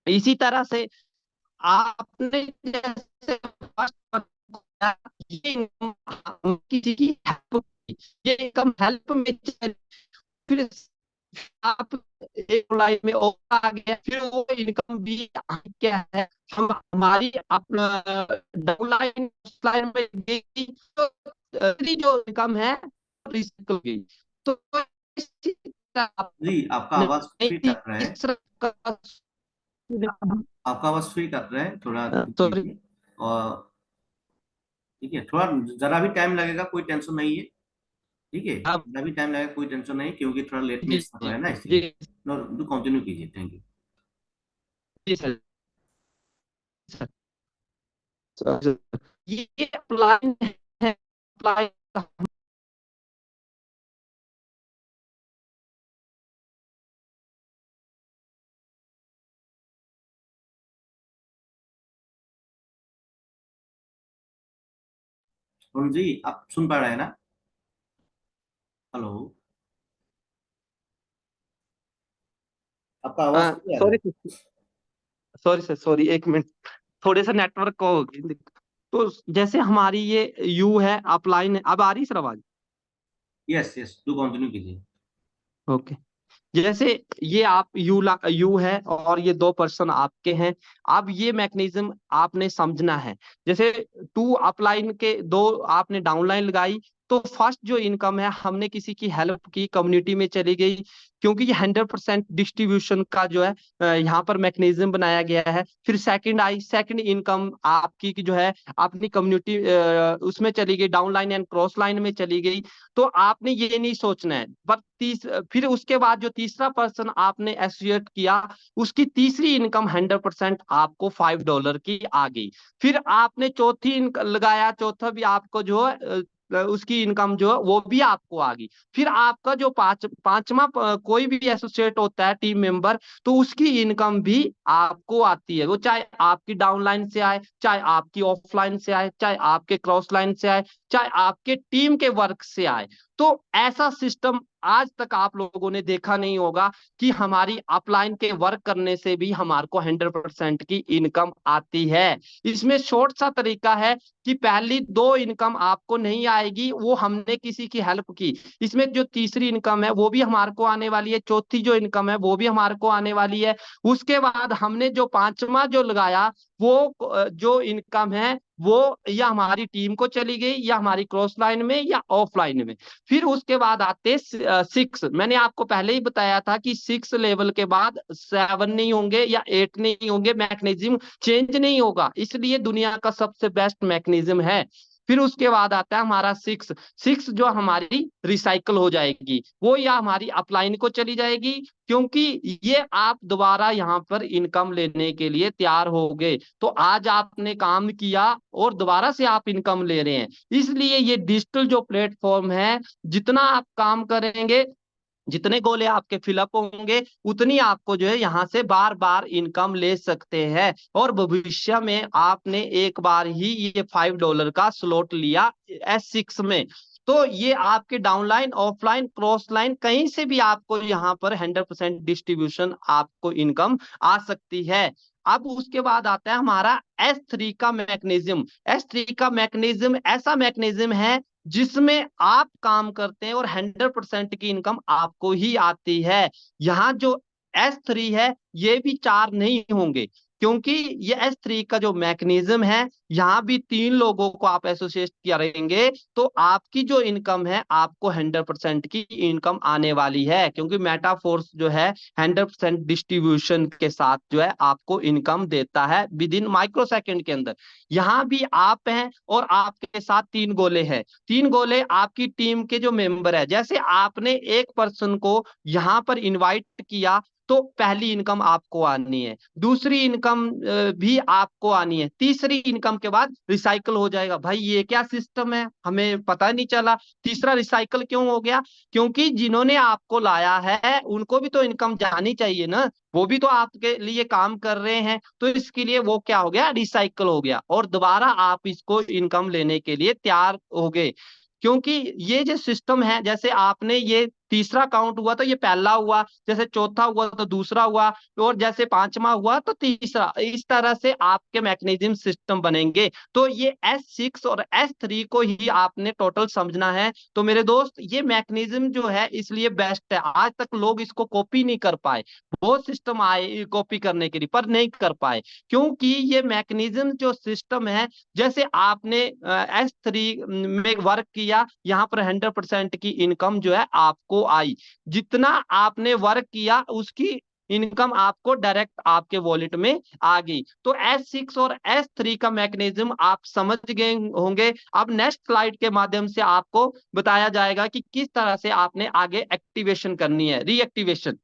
इसी तरह से आपने जैसे फर्स्ट, ये इनकम किसी की हेल्प की, ये इनकम हेल्प में चली, फिर आप एक लाइन में और आ गया, फिर वो इनकम भी क्या है, हम हमारी अपना डाउन लाइन लाइन में गई, तो तीसरी जो इनकम है रिसाइकल गई। तो इसी तरह जी आपका आपने आवाज फ्री कट रहा है, तीसरा आपका आवाज फ्री कट रहा है, थोड़ा सॉरी। कीजिए। और ठीक है, थोड़ा जरा भी टाइम लगेगा कोई टेंशन नहीं है। ठीक है, अब जरा भी टाइम लगेगा कोई टेंशन नहीं, क्योंकि थोड़ा लेट में जी स्टार्ट हुआ जी है ना, जी इसलिए कंटिन्यू कीजिए। Thank you. जी सर, सर ये अप्लाई है, अप्लाई जी आप सुन पा रहे हैं ना? हेलो, आपका आवाज क्लियर आ रहा सॉरी है? सॉरी सर, सॉरी, एक मिनट, थोड़े से नेटवर्क को होगी तो जैसे हमारी ये यू है, अपलाइन है, अब आ रही सर आवाज? यस यस, टू कंटिन्यू कीजिए। ओके। जैसे ये आप यू है और ये 2 पर्सन आपके हैं। अब ये मैकेनिज्म आपने समझना है। जैसे 2 अपलाइन के 2 आपने डाउनलाइन लगाई, तो फर्स्ट जो इनकम है हमने किसी की हेल्प की, कम्युनिटी में चली गई, क्योंकि ये 100% डिस्ट्रीब्यूशन का जो है यहाँ पर मैकेनिज्म बनाया गया है। फिर सेकंड आई, सेकंड इनकम आपकी की जो है अपनी कम्युनिटी उसमें चली गई, डाउनलाइन एंड क्रॉस लाइन में चली गई। तो आपने ये नहीं सोचना है। पर फिर उसके बाद जो तीसरा पर्सन आपने एसोसिएट किया, उसकी तीसरी इनकम 100% आपको $5 की आ गई। फिर आपने चौथी लगाया, चौथा भी आपको जो है उसकी इनकम जो है वो भी आपको आ गई। फिर आपका जो पांचवा कोई भी एसोसिएट होता है टीम मेंबर, तो उसकी इनकम भी आपको आती है, वो चाहे आपकी डाउनलाइन से आए, चाहे आपकी ऑफलाइन से आए, चाहे आपके क्रॉस लाइन से आए, चाहे आपके टीम के वर्क से आए। तो ऐसा सिस्टम आज तक आप लोगों ने देखा नहीं होगा कि हमारी अपलाइन के वर्क करने से भी हमारे को 100% की इनकम आती है। इसमें शॉर्ट सा तरीका है कि पहली 2 इनकम आपको नहीं आएगी, वो हमने किसी की हेल्प की। इसमें जो तीसरी इनकम है वो भी हमारे को आने वाली है, चौथी जो इनकम है वो भी हमारे को आने वाली है। उसके बाद हमने जो पांचवा जो लगाया, वो जो इनकम है वो या हमारी टीम को चली गई, या हमारी क्रॉस लाइन में, या ऑफलाइन में। फिर उसके बाद आते 6। मैंने आपको पहले ही बताया था कि 6 लेवल के बाद 7 नहीं होंगे या 8 नहीं होंगे, मैकेनिज्म चेंज नहीं होगा, इसलिए दुनिया का सबसे बेस्ट मैकेनिज्म है। फिर उसके बाद आता है हमारा 6 जो हमारी रिसाइकल हो जाएगी, वो या हमारी अपलाइन को चली जाएगी, क्योंकि ये आप दोबारा यहाँ पर इनकम लेने के लिए तैयार हो गए। तो आज आपने काम किया और दोबारा से आप इनकम ले रहे हैं, इसलिए ये डिजिटल जो प्लेटफॉर्म है, जितना आप काम करेंगे, जितने गोले आपके फिलअप होंगे, उतनी आपको जो है यहाँ से बार बार इनकम ले सकते हैं। और भविष्य में आपने एक बार ही ये $5 का स्लॉट लिया S6 में, तो ये आपके डाउनलाइन, ऑफलाइन, क्रॉस लाइन कहीं से भी आपको यहाँ पर 100% डिस्ट्रीब्यूशन आपको इनकम आ सकती है। अब उसके बाद आता है हमारा S3 का मैकेनिज्म। S3 का मैकेनिज्म ऐसा मैकेनिज्म है जिसमें आप काम करते हैं और 100% की इनकम आपको ही आती है। यहाँ जो S3 है, ये भी 4 नहीं होंगे, क्योंकि ये S3 का जो मैकेनिज्म है, यहाँ भी 3 लोगों को आप एसोसिएट करेंगे, तो आपकी जो इनकम है, आपको 100% की इनकम आने वाली है, क्योंकि मेटाफोर्स जो है 100% डिस्ट्रीब्यूशन के साथ जो है आपको इनकम देता है विद इन माइक्रो सेकेंड के अंदर। यहाँ भी आप हैं और आपके साथ 3 गोले हैं। 3 गोले आपकी टीम के जो मेंबर है, जैसे आपने एक पर्सन को यहाँ पर इनवाइट किया, तो पहली इनकम आपको आनी है, दूसरी इनकम भी आपको आनी है, तीसरी इनकम के बाद रिसाइकल हो जाएगा। भाई ये क्या सिस्टम है, हमें पता नहीं चला, तीसरा रिसाइकल क्यों हो गया? क्योंकि जिन्होंने आपको लाया है उनको भी तो इनकम जानी चाहिए ना, वो भी तो आपके लिए काम कर रहे हैं, तो इसके लिए वो क्या हो गया, रिसाइकल हो गया, और दोबारा आप इसको इनकम लेने के लिए तैयार हो गए। क्योंकि ये जो सिस्टम है, जैसे आपने ये तीसरा काउंट हुआ तो ये पहला हुआ, जैसे चौथा हुआ तो दूसरा हुआ, और जैसे पांचवा हुआ तो तीसरा, इस तरह से आपके मैकेनिज्म सिस्टम बनेंगे। तो ये S6 और S3 को ही आपने टोटल समझना है। तो मेरे दोस्त, ये मैकेनिज्म जो है इसलिए बेस्ट है, आज तक लोग इसको कॉपी नहीं कर पाए, बहुत सिस्टम आए कॉपी करने के लिए पर नहीं कर पाए, क्योंकि ये मैकेनिज्म जो सिस्टम है, जैसे आपने S3 में वर्क किया, यहाँ पर 100% की इनकम जो है आपको आई, जितना आपने वर्क किया उसकी इनकम आपको डायरेक्ट आपके वॉलेट में आ गई। तो S6 और S3 का मैकेनिज्म आप समझ गए होंगे। अब नेक्स्ट स्लाइड के माध्यम से आपको बताया जाएगा कि किस तरह से आपने आगे एक्टिवेशन करनी है, रीएक्टिवेशन।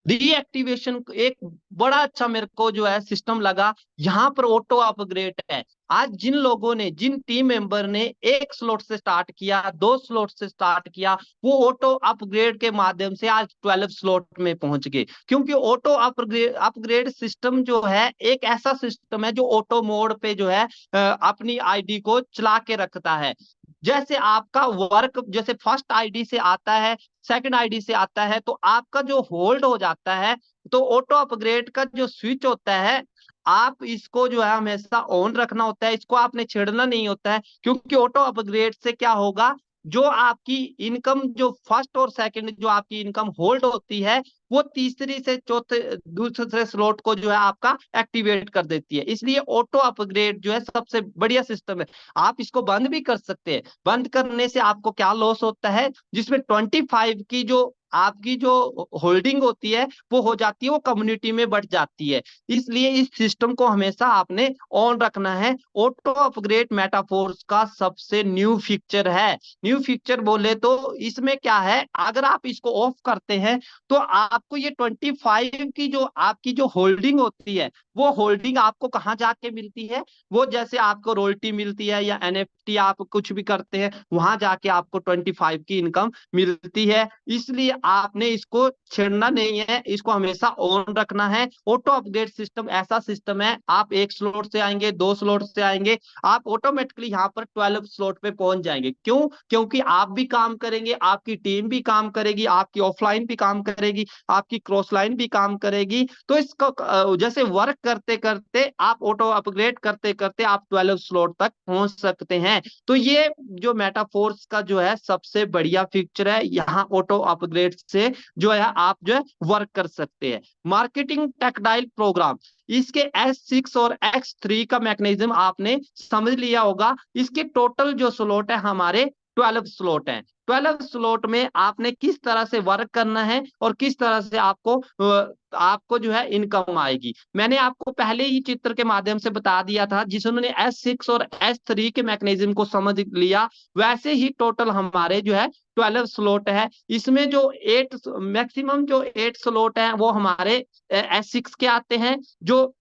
रीएक्टिवेशन एक बड़ा अच्छा मेरे को जो है सिस्टम लगा, यहाँ पर ऑटो अपग्रेड है। आज जिन लोगों ने, जिन टीम मेंबर ने 1 स्लॉट से स्टार्ट किया, 2 स्लॉट से स्टार्ट किया, वो ऑटो अपग्रेड के माध्यम से आज 12 स्लॉट में पहुंच गए, क्योंकि ऑटो अपग्रेड सिस्टम जो है एक ऐसा सिस्टम है जो ऑटो मोड पे जो है अपनी आईडी को चला के रखता है। जैसे आपका वर्क जैसे फर्स्ट आईडी से आता है, सेकंड आईडी से आता है, तो आपका जो होल्ड हो जाता है, तो ऑटो अपग्रेड का जो स्विच होता है, आप इसको जो है हमेशा ऑन रखना होता है, इसको आपने छेड़ना नहीं होता है, क्योंकि ऑटो अपग्रेड से क्या होगा, जो आपकी इनकम जो फर्स्ट और सेकंड जो आपकी इनकम होल्ड होती है, वो तीसरी से चौथे दूसरे स्लॉट को जो है आपका एक्टिवेट कर देती है। इसलिए ऑटो अपग्रेड जो है सबसे बढ़िया सिस्टम है। आप इसको बंद भी कर सकते हैं, बंद करने से आपको क्या लॉस होता है, जिसमें 25 की जो आपकी जो होल्डिंग होती है वो हो जाती है, वो कम्युनिटी में बढ़ जाती है। इसलिए इस सिस्टम को हमेशा आपने ऑन रखना है। ऑटो अपग्रेड मेटाफोर्स का सबसे न्यू फीचर है। न्यू फीचर बोले तो इसमें क्या है, अगर आप इसको ऑफ करते हैं तो आपको ये 25 की जो आपकी जो होल्डिंग होती है, वो होल्डिंग आपको कहाँ जाके मिलती है, वो जैसे आपको रॉयल्टी मिलती है या NFT आप कुछ भी करते हैं, वहां जाके आपको 25 की इनकम मिलती है। इसलिए आपने इसको छेड़ना नहीं है, इसको हमेशा ऑन रखना है। ऑटो अपग्रेड सिस्टम ऐसा सिस्टम है, आप 1 स्लॉट से आएंगे, 2 स्लॉट से आएंगे, आप ऑटोमेटिकली यहाँ पर 12 स्लॉट पे पहुंच जाएंगे। क्यों? क्योंकि आप भी काम करेंगे, आपकी टीम भी काम करेगी, आपकी ऑफलाइन भी काम करेगी, आपकी क्रॉस लाइन भी काम करेगी। तो इसको जैसे वर्क करते करते आप ऑटो अपग्रेड करते करते आप 12 स्लॉट तक पहुंच सकते हैं। तो ये जो मेटाफोर्स का जो है सबसे बढ़िया फीचर है, यहाँ ऑटो अपग्रेड से जो है आप जो है वर्क कर सकते हैं। मार्केटिंग टेक्टाइल प्रोग्राम, इसके S6 और X3 का मैकेनिज्म आपने समझ लिया होगा। इसके टोटल जो स्लॉट है हमारे 12 स्लॉट हैं। 12 स्लॉट में आपने किस तरह से वर्क करना है और किस तरह से आपको जो है इनकम आएगी। मैंने आपको पहले ही चित्र के माध्यम से बता दिया था, जिन्होंने S6 और S3 के मैकेनिज्म को समझ लिया, वैसे ही टोटल हमारे जो है 12 स्लॉट है। इसमें जो 8 मैक्सिमम जो 8 स्लॉट है वो हमारे S6 के आते हैं, जो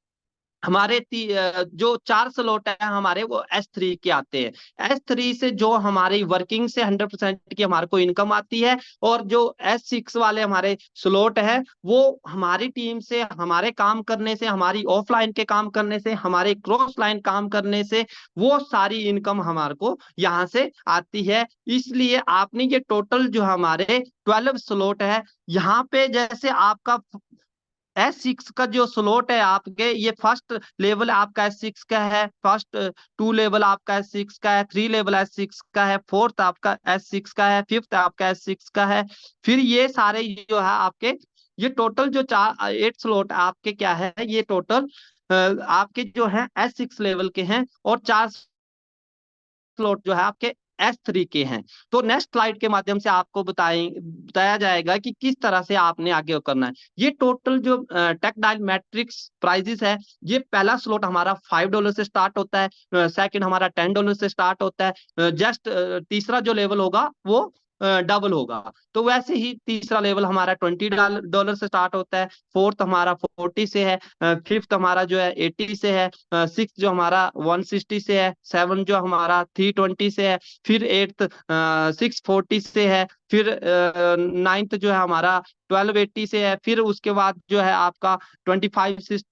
हमारे जो 4 स्लॉट है हमारे वो S3 के आते हैं। S3 से जो हमारी वर्किंग से 100% की हमारे को इनकम आती है, और जो S6 वाले हमारे स्लॉट है वो हमारी टीम से, हमारे काम करने से, हमारी ऑफलाइन के काम करने से, हमारे क्रॉस लाइन काम करने से वो सारी इनकम हमारे को यहाँ से आती है। इसलिए आपने ये टोटल जो हमारे 12 स्लॉट है, यहाँ पे जैसे आपका S6 का जो स्लॉट है आपके, ये फर्स्ट लेवल आपका S6 का है, फर्स्ट 2 लेवल आपका S6 का है, 3 लेवल S6 का है, फोर्थ आपका S6 का है, फिफ्थ आपका S6 का है। फिर ये सारे जो है आपके, ये टोटल जो 8 स्लॉट आपके क्या है, ये टोटल आपके जो है S6 लेवल के हैं, और 4 स्लॉट जो है आपके S3 के हैं। तो नेक्स्ट स्लाइड के माध्यम से आपको बताया जाएगा कि किस तरह से आपने आगे करना है। ये टोटल जो टेक्सटाइल मैट्रिक्स प्राइजेस है, ये पहला स्लॉट हमारा $5 से स्टार्ट होता है, सेकंड हमारा $10 से स्टार्ट होता है, जस्ट तीसरा जो लेवल होगा वो डबल होगा। तो वैसे ही तीसरा लेवल हमारा $20 से स्टार्ट होता है, फोर्थ हमारा 40 से है, फिफ्थ हमारा जो है 80 से है, सिक्स जो हमारा 160 से है, सेवन जो हमारा 320 से है, फिर एट्थ 640 से है, फिर नाइन्थ जो है हमारा 1280 से है, फिर उसके बाद जो है आपका 25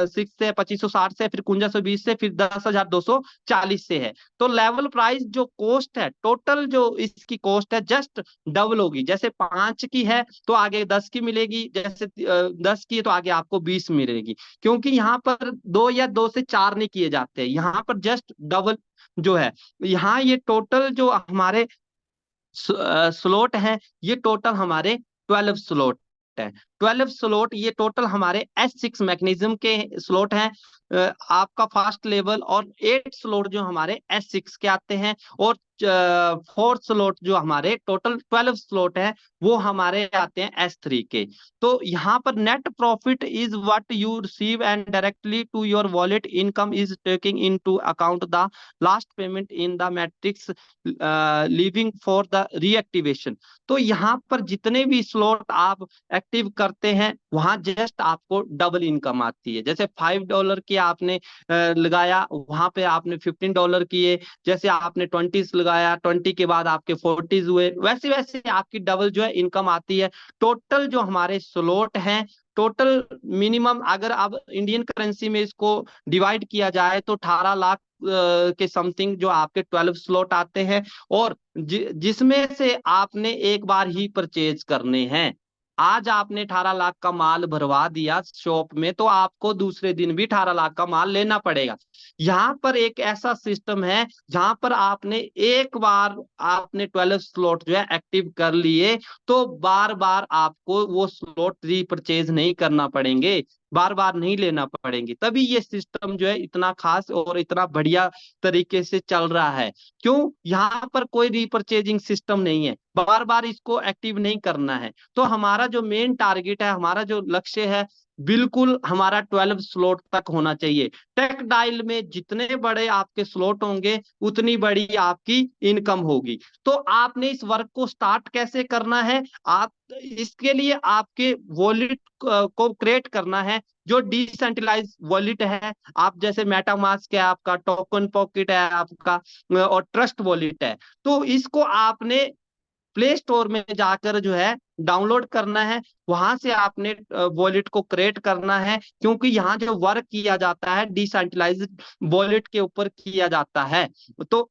6 से 2560 से, फिर 5120 से, फिर 10,240 से है। तो लेवल प्राइस जो कॉस्ट है, टोटल जो इसकी कॉस्ट है जस्ट डबल होगी। जैसे 5 की है तो आगे 10 की मिलेगी, जैसे 10 की है तो आगे आपको 20 मिलेगी, क्योंकि यहाँ पर 2 या 2 से 4 नहीं किए जाते, यहाँ पर जस्ट डबल जो है। यहाँ ये टोटल जो हमारे स्लॉट है, ये टोटल हमारे 12 स्लॉट है। 12 स्लॉट ये टोटल हमारे S6 मैकेनिज्म के स्लॉट हैं, आपका फास्ट लेवल, और 8 स्लॉट जो हमारे S6 के आते हैं, और 4 स्लॉट जो हमारे टोटल 12 स्लॉट है वो हमारे आते हैं S3 के। तो यहाँ पर net profit is what you receive and directly to your wallet, income is taking into account the last payment in the matrix leaving for the reactivation. तो यहाँ पर जितने भी स्लॉट आप एक्टिव करते हैं वहां जस्ट आपको डबल इनकम आती है। जैसे $5 की आपने लगाया, वहां पे आपने $15 किए, जैसे आपने 20 लगाया, 20 के बाद आपके 40 हुए, वैसे वैसे आपकी डबल जो है इनकम आती है। टोटल जो हमारे स्लॉट हैं, टोटल मिनिमम अगर अब इंडियन करेंसी में इसको डिवाइड किया जाए तो 18 लाख के समथिंग जो आपके 12 स्लॉट आते हैं, और जिसमें से आपने एक बार ही परचेज करने हैं। आज आपने 18 लाख का माल भरवा दिया शॉप में, तो आपको दूसरे दिन भी 18 लाख का माल लेना पड़ेगा। यहाँ पर एक ऐसा सिस्टम है जहां पर आपने एक बार आपने 12 स्लॉट जो है एक्टिव कर लिए, तो बार बार आपको वो स्लॉट रीपरचेज नहीं करना पड़ेंगे, बार बार नहीं लेना पड़ेंगे। तभी ये सिस्टम जो है इतना खास और इतना बढ़िया तरीके से चल रहा है। क्यों? यहाँ पर कोई रीपरचेजिंग सिस्टम नहीं है, बार बार इसको एक्टिव नहीं करना है। तो हमारा जो मेन टारगेट है, हमारा जो लक्ष्य है, बिल्कुल हमारा 12 स्लॉट तक होना चाहिए। टेक्सटाइल में जितने बड़े आपके स्लॉट होंगे उतनी बड़ी आपकी इनकम होगी। तो आपने इस वर्क को स्टार्ट कैसे करना है? आप इसके लिए आपके वॉलेट को क्रिएट करना है, जो डिसेंट्रलाइज वॉलेट है। आप जैसे मेटामास्क है आपका, टोकन पॉकेट है आपका, और ट्रस्ट वॉलेट है। तो इसको आपने प्ले स्टोर में जाकर जो है डाउनलोड करना है, वहां से आपने वॉलेट को क्रिएट करना है, क्योंकि यहाँ जो वर्क किया जाता है डिसेंट्रलाइज्ड वॉलेट के ऊपर किया जाता है। तो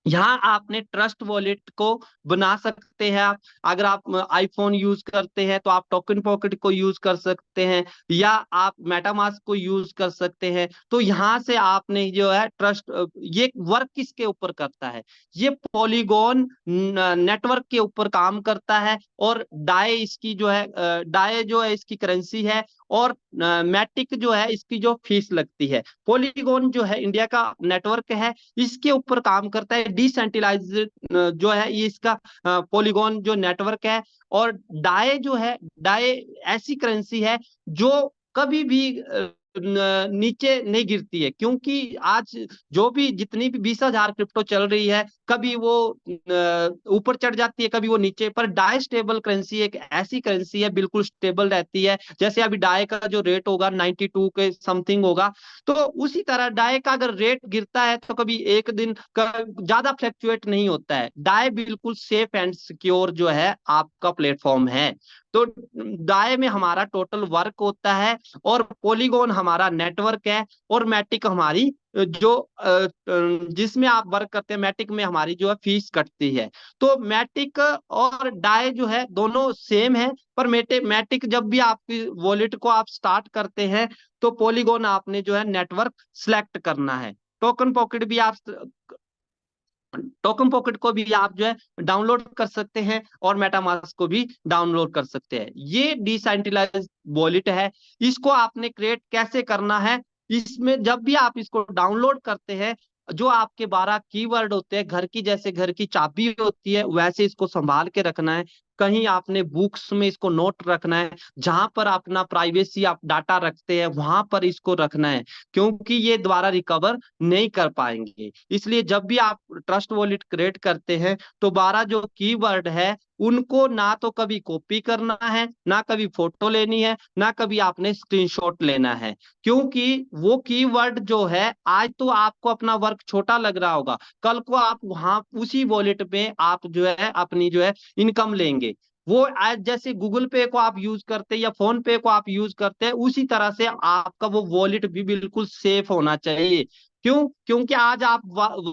यहाँ आपने ट्रस्ट वॉलेट को बना सकते हैं। आप अगर आप आईफोन यूज करते हैं तो आप टोकन पॉकेट को यूज कर सकते हैं, या आप मेटामास्क को यूज कर सकते हैं। तो यहाँ से आपने जो है ट्रस्ट, ये वर्क किसके ऊपर करता है? ये पॉलीगॉन नेटवर्क के ऊपर काम करता है, और डाई इसकी जो है, डाई जो है इसकी करेंसी है, और मैटिक जो है इसकी जो फीस लगती है। पॉलीगॉन जो है इंडिया का नेटवर्क है, इसके ऊपर काम करता है। डिसेंट्रलाइज्ड जो है ये इसका पॉलीगॉन जो नेटवर्क है। और डाई जो है, डाई ऐसी करेंसी है जो कभी भी नीचे नहीं गिरती है, क्योंकि आज जो भी जितनी भी 20,000 क्रिप्टो चल रही है, कभी वो ऊपर चढ़ जाती है, कभी वो नीचे। पर डाई स्टेबल करेंसी एक ऐसी करेंसी है, बिल्कुल स्टेबल रहती है। जैसे अभी डाई का जो रेट होगा 92 के समथिंग होगा, तो उसी तरह डाई का अगर रेट गिरता है तो कभी एक दिन का ज्यादा फ्लैक्चुएट नहीं होता है। डाई बिल्कुल सेफ एंड सिक्योर जो है आपका प्लेटफॉर्म है। तो डाई में हमारा टोटल वर्क होता है, और पॉलीगॉन हमारा नेटवर्क है, और मैटिक हमारी जो जिसमें आप वर्क करते हैं, मैटिक में हमारी जो है फीस कटती है। तो मैटिक और डाई जो है दोनों सेम है, पर मैटिक जब भी आपकी वॉलेट को आप स्टार्ट करते हैं तो पॉलीगॉन आपने जो है नेटवर्क सिलेक्ट करना है। टोकन पॉकेट भी आप टोकन पॉकेट को भी आप जो है डाउनलोड कर सकते हैं, और मेटामास्क को भी डाउनलोड कर सकते हैं। ये डिसेंट्रलाइज्ड वॉलेट है। इसको आपने क्रिएट कैसे करना है, इसमें जब भी आप इसको डाउनलोड करते हैं, जो आपके 12 कीवर्ड होते हैं, घर की जैसे घर की चाबी होती है वैसे इसको संभाल के रखना है। कहीं आपने बुक्स में इसको नोट रखना है, जहां पर अपना प्राइवेसी आप डाटा रखते हैं वहां पर इसको रखना है, क्योंकि ये दोबारा रिकवर नहीं कर पाएंगे। इसलिए जब भी आप ट्रस्ट वॉलेट क्रिएट करते हैं तो 12 जो कीवर्ड है उनको ना तो कभी कॉपी करना है, ना कभी फोटो लेनी है, ना कभी आपने स्क्रीनशॉट लेना है। क्योंकि वो कीवर्ड जो है, आज तो आपको अपना वर्क छोटा लग रहा होगा, कल को आप वहां उसी वॉलेट में आप जो है अपनी जो है इनकम लेंगे। वो आज जैसे गूगल पे को आप यूज करते हैं या फोन पे को आप यूज करते हैं, उसी तरह से आपका वो वॉलेट भी बिल्कुल सेफ होना चाहिए। क्यों? क्योंकि आज आप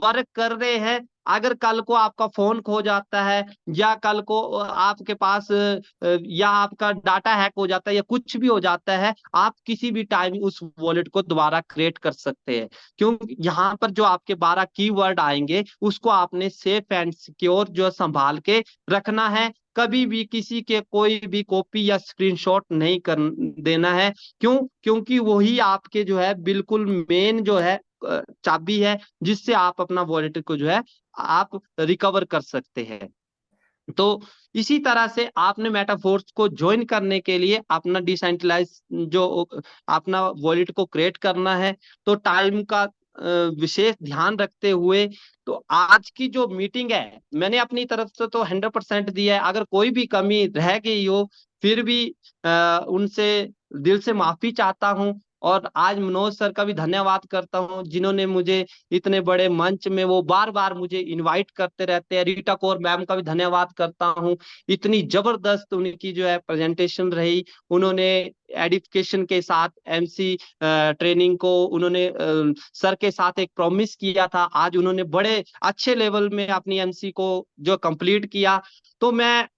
वर्क कर रहे हैं, अगर कल को आपका फोन खो जाता है, या कल को आपके पास या आपका डाटा हैक हो जाता है, या कुछ भी हो जाता है, आप किसी भी टाइम उस वॉलेट को दोबारा क्रिएट कर सकते हैं। क्योंकि यहाँ पर जो आपके 12 कीवर्ड आएंगे उसको आपने सेफ एंड सिक्योर जो संभाल के रखना है। कभी भी किसी के कोई भी कॉपी या स्क्रीनशॉट नहीं कर देना है। क्यों? क्योंकि वही आपके जो है बिल्कुल मेन जो है चाबी है, जिससे आप अपना वॉलेट को जो है आप रिकवर कर सकते हैं। तो इसी तरह से आपने मेटाफोर्स को ज्वाइन करने के लिए अपना डिसेंट्रलाइज जो अपना वॉलेट को क्रिएट करना है, तो टाइम का विशेष ध्यान रखते हुए, तो आज की जो मीटिंग है मैंने अपनी तरफ से तो 100% दिया है। अगर कोई भी कमी रह गई हो, फिर भी उनसे दिल से माफी चाहता हूं। और आज मनोज सर का भी धन्यवाद करता हूं, जिन्होंने मुझे इतने बड़े मंच में वो बार बार मुझे इनवाइट करते रहते हैं। रीटा कौर मैम का भी धन्यवाद करता हूं, इतनी जबरदस्त उनकी जो है प्रेजेंटेशन रही। उन्होंने एडिफिकेशन के साथ एमसी ट्रेनिंग को उन्होंने सर के साथ एक प्रॉमिस किया था, आज उन्होंने बड़े अच्छे लेवल में अपनी एमसी को जो कंप्लीट किया। तो मैं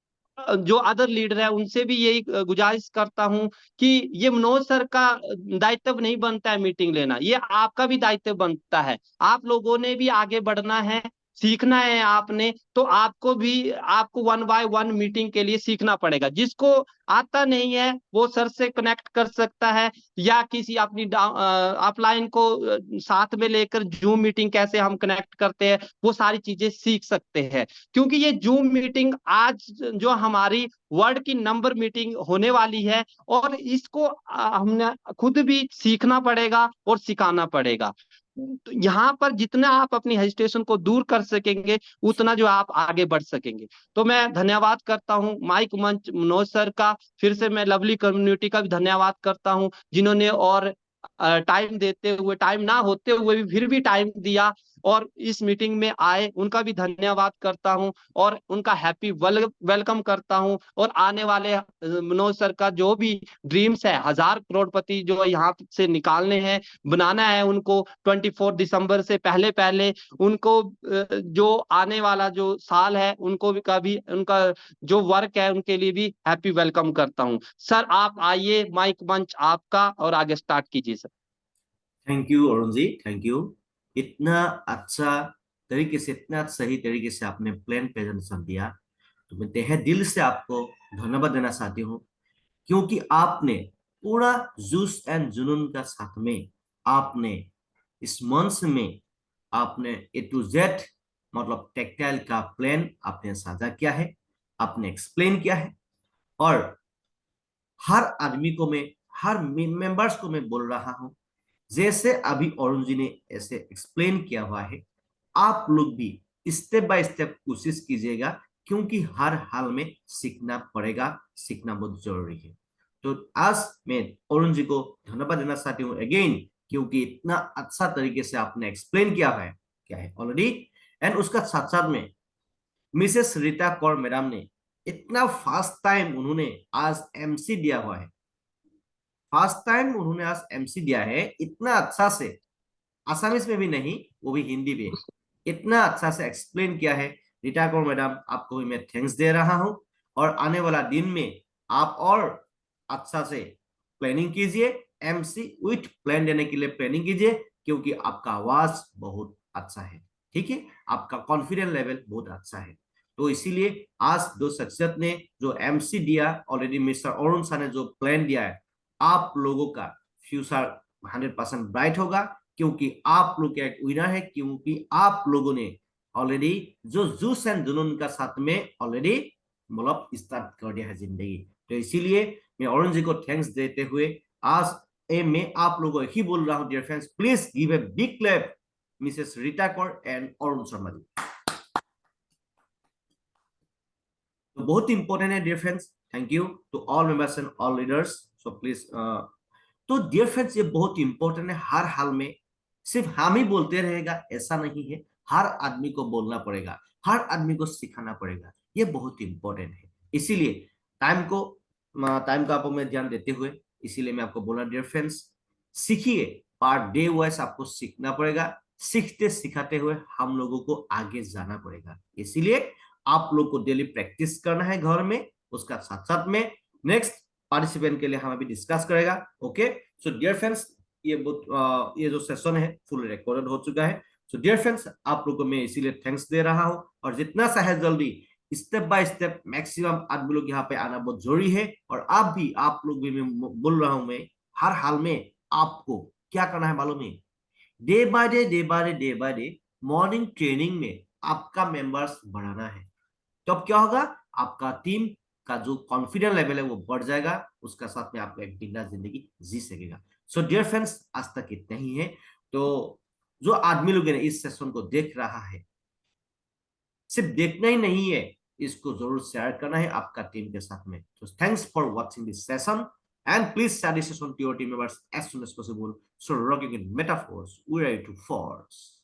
जो अदर लीडर है उनसे भी यही गुजारिश करता हूं कि ये मनोज सर का दायित्व नहीं बनता है मीटिंग लेना, ये आपका भी दायित्व बनता है। आप लोगों ने भी आगे बढ़ना है, सीखना है आपने, तो आपको भी आपको 1 बाय 1 मीटिंग के लिए सीखना पड़ेगा। जिसको आता नहीं है वो सर से कनेक्ट कर सकता है, या किसी अपनी अपलाइन को साथ में लेकर जूम मीटिंग कैसे हम कनेक्ट करते हैं वो सारी चीजें सीख सकते हैं। क्योंकि ये जूम मीटिंग आज जो हमारी वर्ल्ड की नंबर मीटिंग होने वाली है, और इसको हमने खुद भी सीखना पड़ेगा और सिखाना पड़ेगा। तो यहाँ पर जितना आप अपनी हेजिटेशन को दूर कर सकेंगे, उतना जो आप आगे बढ़ सकेंगे। तो मैं धन्यवाद करता हूँ माइक मंच मनोज सर का, फिर से मैं लवली कम्युनिटी का भी धन्यवाद करता हूँ, जिन्होंने और टाइम देते हुए, टाइम ना होते हुए भी फिर भी टाइम दिया और इस मीटिंग में आए, उनका भी धन्यवाद करता हूं, और उनका हैप्पी वेलकम करता हूं। और आने वाले मनोज सर का जो भी ड्रीम्स है, 1000 करोड़पति जो यहाँ से निकालने हैं, बनाना है उनको 24 दिसंबर से पहले पहले, उनको जो आने वाला जो साल है उनको भी कभी उनका जो वर्क है उनके लिए भी हैप्पी वेलकम करता हूं। सर आप आइए, माइक मंच आपका, और आगे स्टार्ट कीजिए sir. Thank you Arun ji, thank you. इतना अच्छा तरीके से, इतना सही तरीके से आपने प्लान प्रेजेंटेशन दिया, तो मैं तहे दिल से आपको धन्यवाद देना चाहती हूँ। क्योंकि आपने पूरा जोश एंड जुनून का साथ में आपने इस मंच में आपने ए टू जेड मतलब टेक्सटाइल का प्लान आपने साझा किया है, आपने एक्सप्लेन किया है। और हर आदमी को मैं, हर मेंबर्स को मैं बोल रहा हूं, जैसे अभी अरुण जी ने ऐसे एक्सप्लेन किया हुआ है, आप लोग भी स्टेप बाय स्टेप कोशिश कीजिएगा, क्योंकि हर हाल में सीखना पड़ेगा, सीखना बहुत जरूरी है। तो आज मैं अरुण जी को धन्यवाद देना चाहती हूँ अगेन, क्योंकि इतना अच्छा तरीके से आपने एक्सप्लेन किया है क्या है ऑलरेडी। एंड उसका साथ साथ में मिसेस रीता कौर मैडम ने इतना फास्ट टाइम उन्होंने आज एमसी दिया हुआ है, फर्स्ट टाइम उन्होंने आज एमसी दिया है इतना अच्छा से, आसामीज में भी नहीं, वो भी हिंदी में इतना अच्छा से एक्सप्लेन किया है। रीता कौर मैडम, आपको भी मैं थैंक्स दे रहा हूं। और आने वाला दिन में आप और अच्छा से प्लानिंग कीजिए, एमसी विथ प्लान देने के लिए प्लानिंग कीजिए, क्योंकि आपका आवाज बहुत अच्छा है, ठीक है, आपका कॉन्फिडेंस लेवल बहुत अच्छा है। तो इसीलिए आज दो शख्सियत ने जो एमसी दिया ऑलरेडी, मिस्टर अरुण शाह ने जो प्लान दिया है, आप लोगों का फ्यूचर 100% ब्राइट होगा, क्योंकि आप लोग एक विनर है, क्योंकि आप लोगों ने ऑलरेडी जो जूस एंड जुनून का साथ में ऑलरेडी मतलब स्टार्ट कर दिया है जिंदगी। तो इसीलिए मैं अरुण जी को थैंक्स देते हुए आज मैं आप लोगों को ही बोल रहा हूं, dear friends, please give a big clap Mrs Rita Kaur and Arun Sharma ji. तो बहुत इंपॉर्टेंट है dear friends, thank you to all members and all leaders. So please तो डियर फ्रेंड्स, ये बहुत इंपॉर्टेंट है, हर हाल में सिर्फ हम ही बोलते रहेगा ऐसा नहीं है, हर आदमी को बोलना पड़ेगा, हर आदमी को सिखाना पड़ेगा, ये बहुत इंपॉर्टेंट है। इसीलिए टाइम का आपको मैं ध्यान देते हुए, इसीलिए मैं आपको बोला डियर फ्रेंड्स, सीखिए, पर डे वाइज आपको सीखना पड़ेगा, सीखते सिखाते हुए हम लोगों को आगे जाना पड़ेगा। इसीलिए आप लोग को डेली प्रैक्टिस करना है घर में, उसका साथ साथ में नेक्स्ट पार्टिसिपेंट के लिए हम अभी डिस्कस करेगा। ओके, सो डियर फ्रेंड्स, ये जो सेशन है फुल रिकॉर्डेड हो चुका है। सो डियर फ्रेंड्स, आप लोग को मैं इसीलिए थैंक्स दे रहा हूं, और जितना सा है जल्दी स्टेप बाय स्टेप मैक्सिमम आदमी लोग यहाँ पे आना बहुत जरूरी है। और आप लोग भी मैं बोल रहा हूं, मैं हर हाल में आपको क्या करना है मालूम है, day by day day by day day by day morning training में आपका मेंबर्स बढ़ाना है। तो अब क्या होगा, आपका टीम का जो कॉन्फिडेंस लेवल है वो बढ़ जाएगा, उसका साथ में आपको एक बिंदास जिंदगी जी सकेगा। सो डियर फ्रेंड्स, आज तक इतना ही है। तो जो आदमी लोग इस सेशन को देख रहा है, सिर्फ देखना ही नहीं है, इसको जरूर शेयर करना है आपका टीम के साथ में। तो thanks for watching this session and please share this session to your team members as soon as possible. So rocking in metaphors, we are ready to force.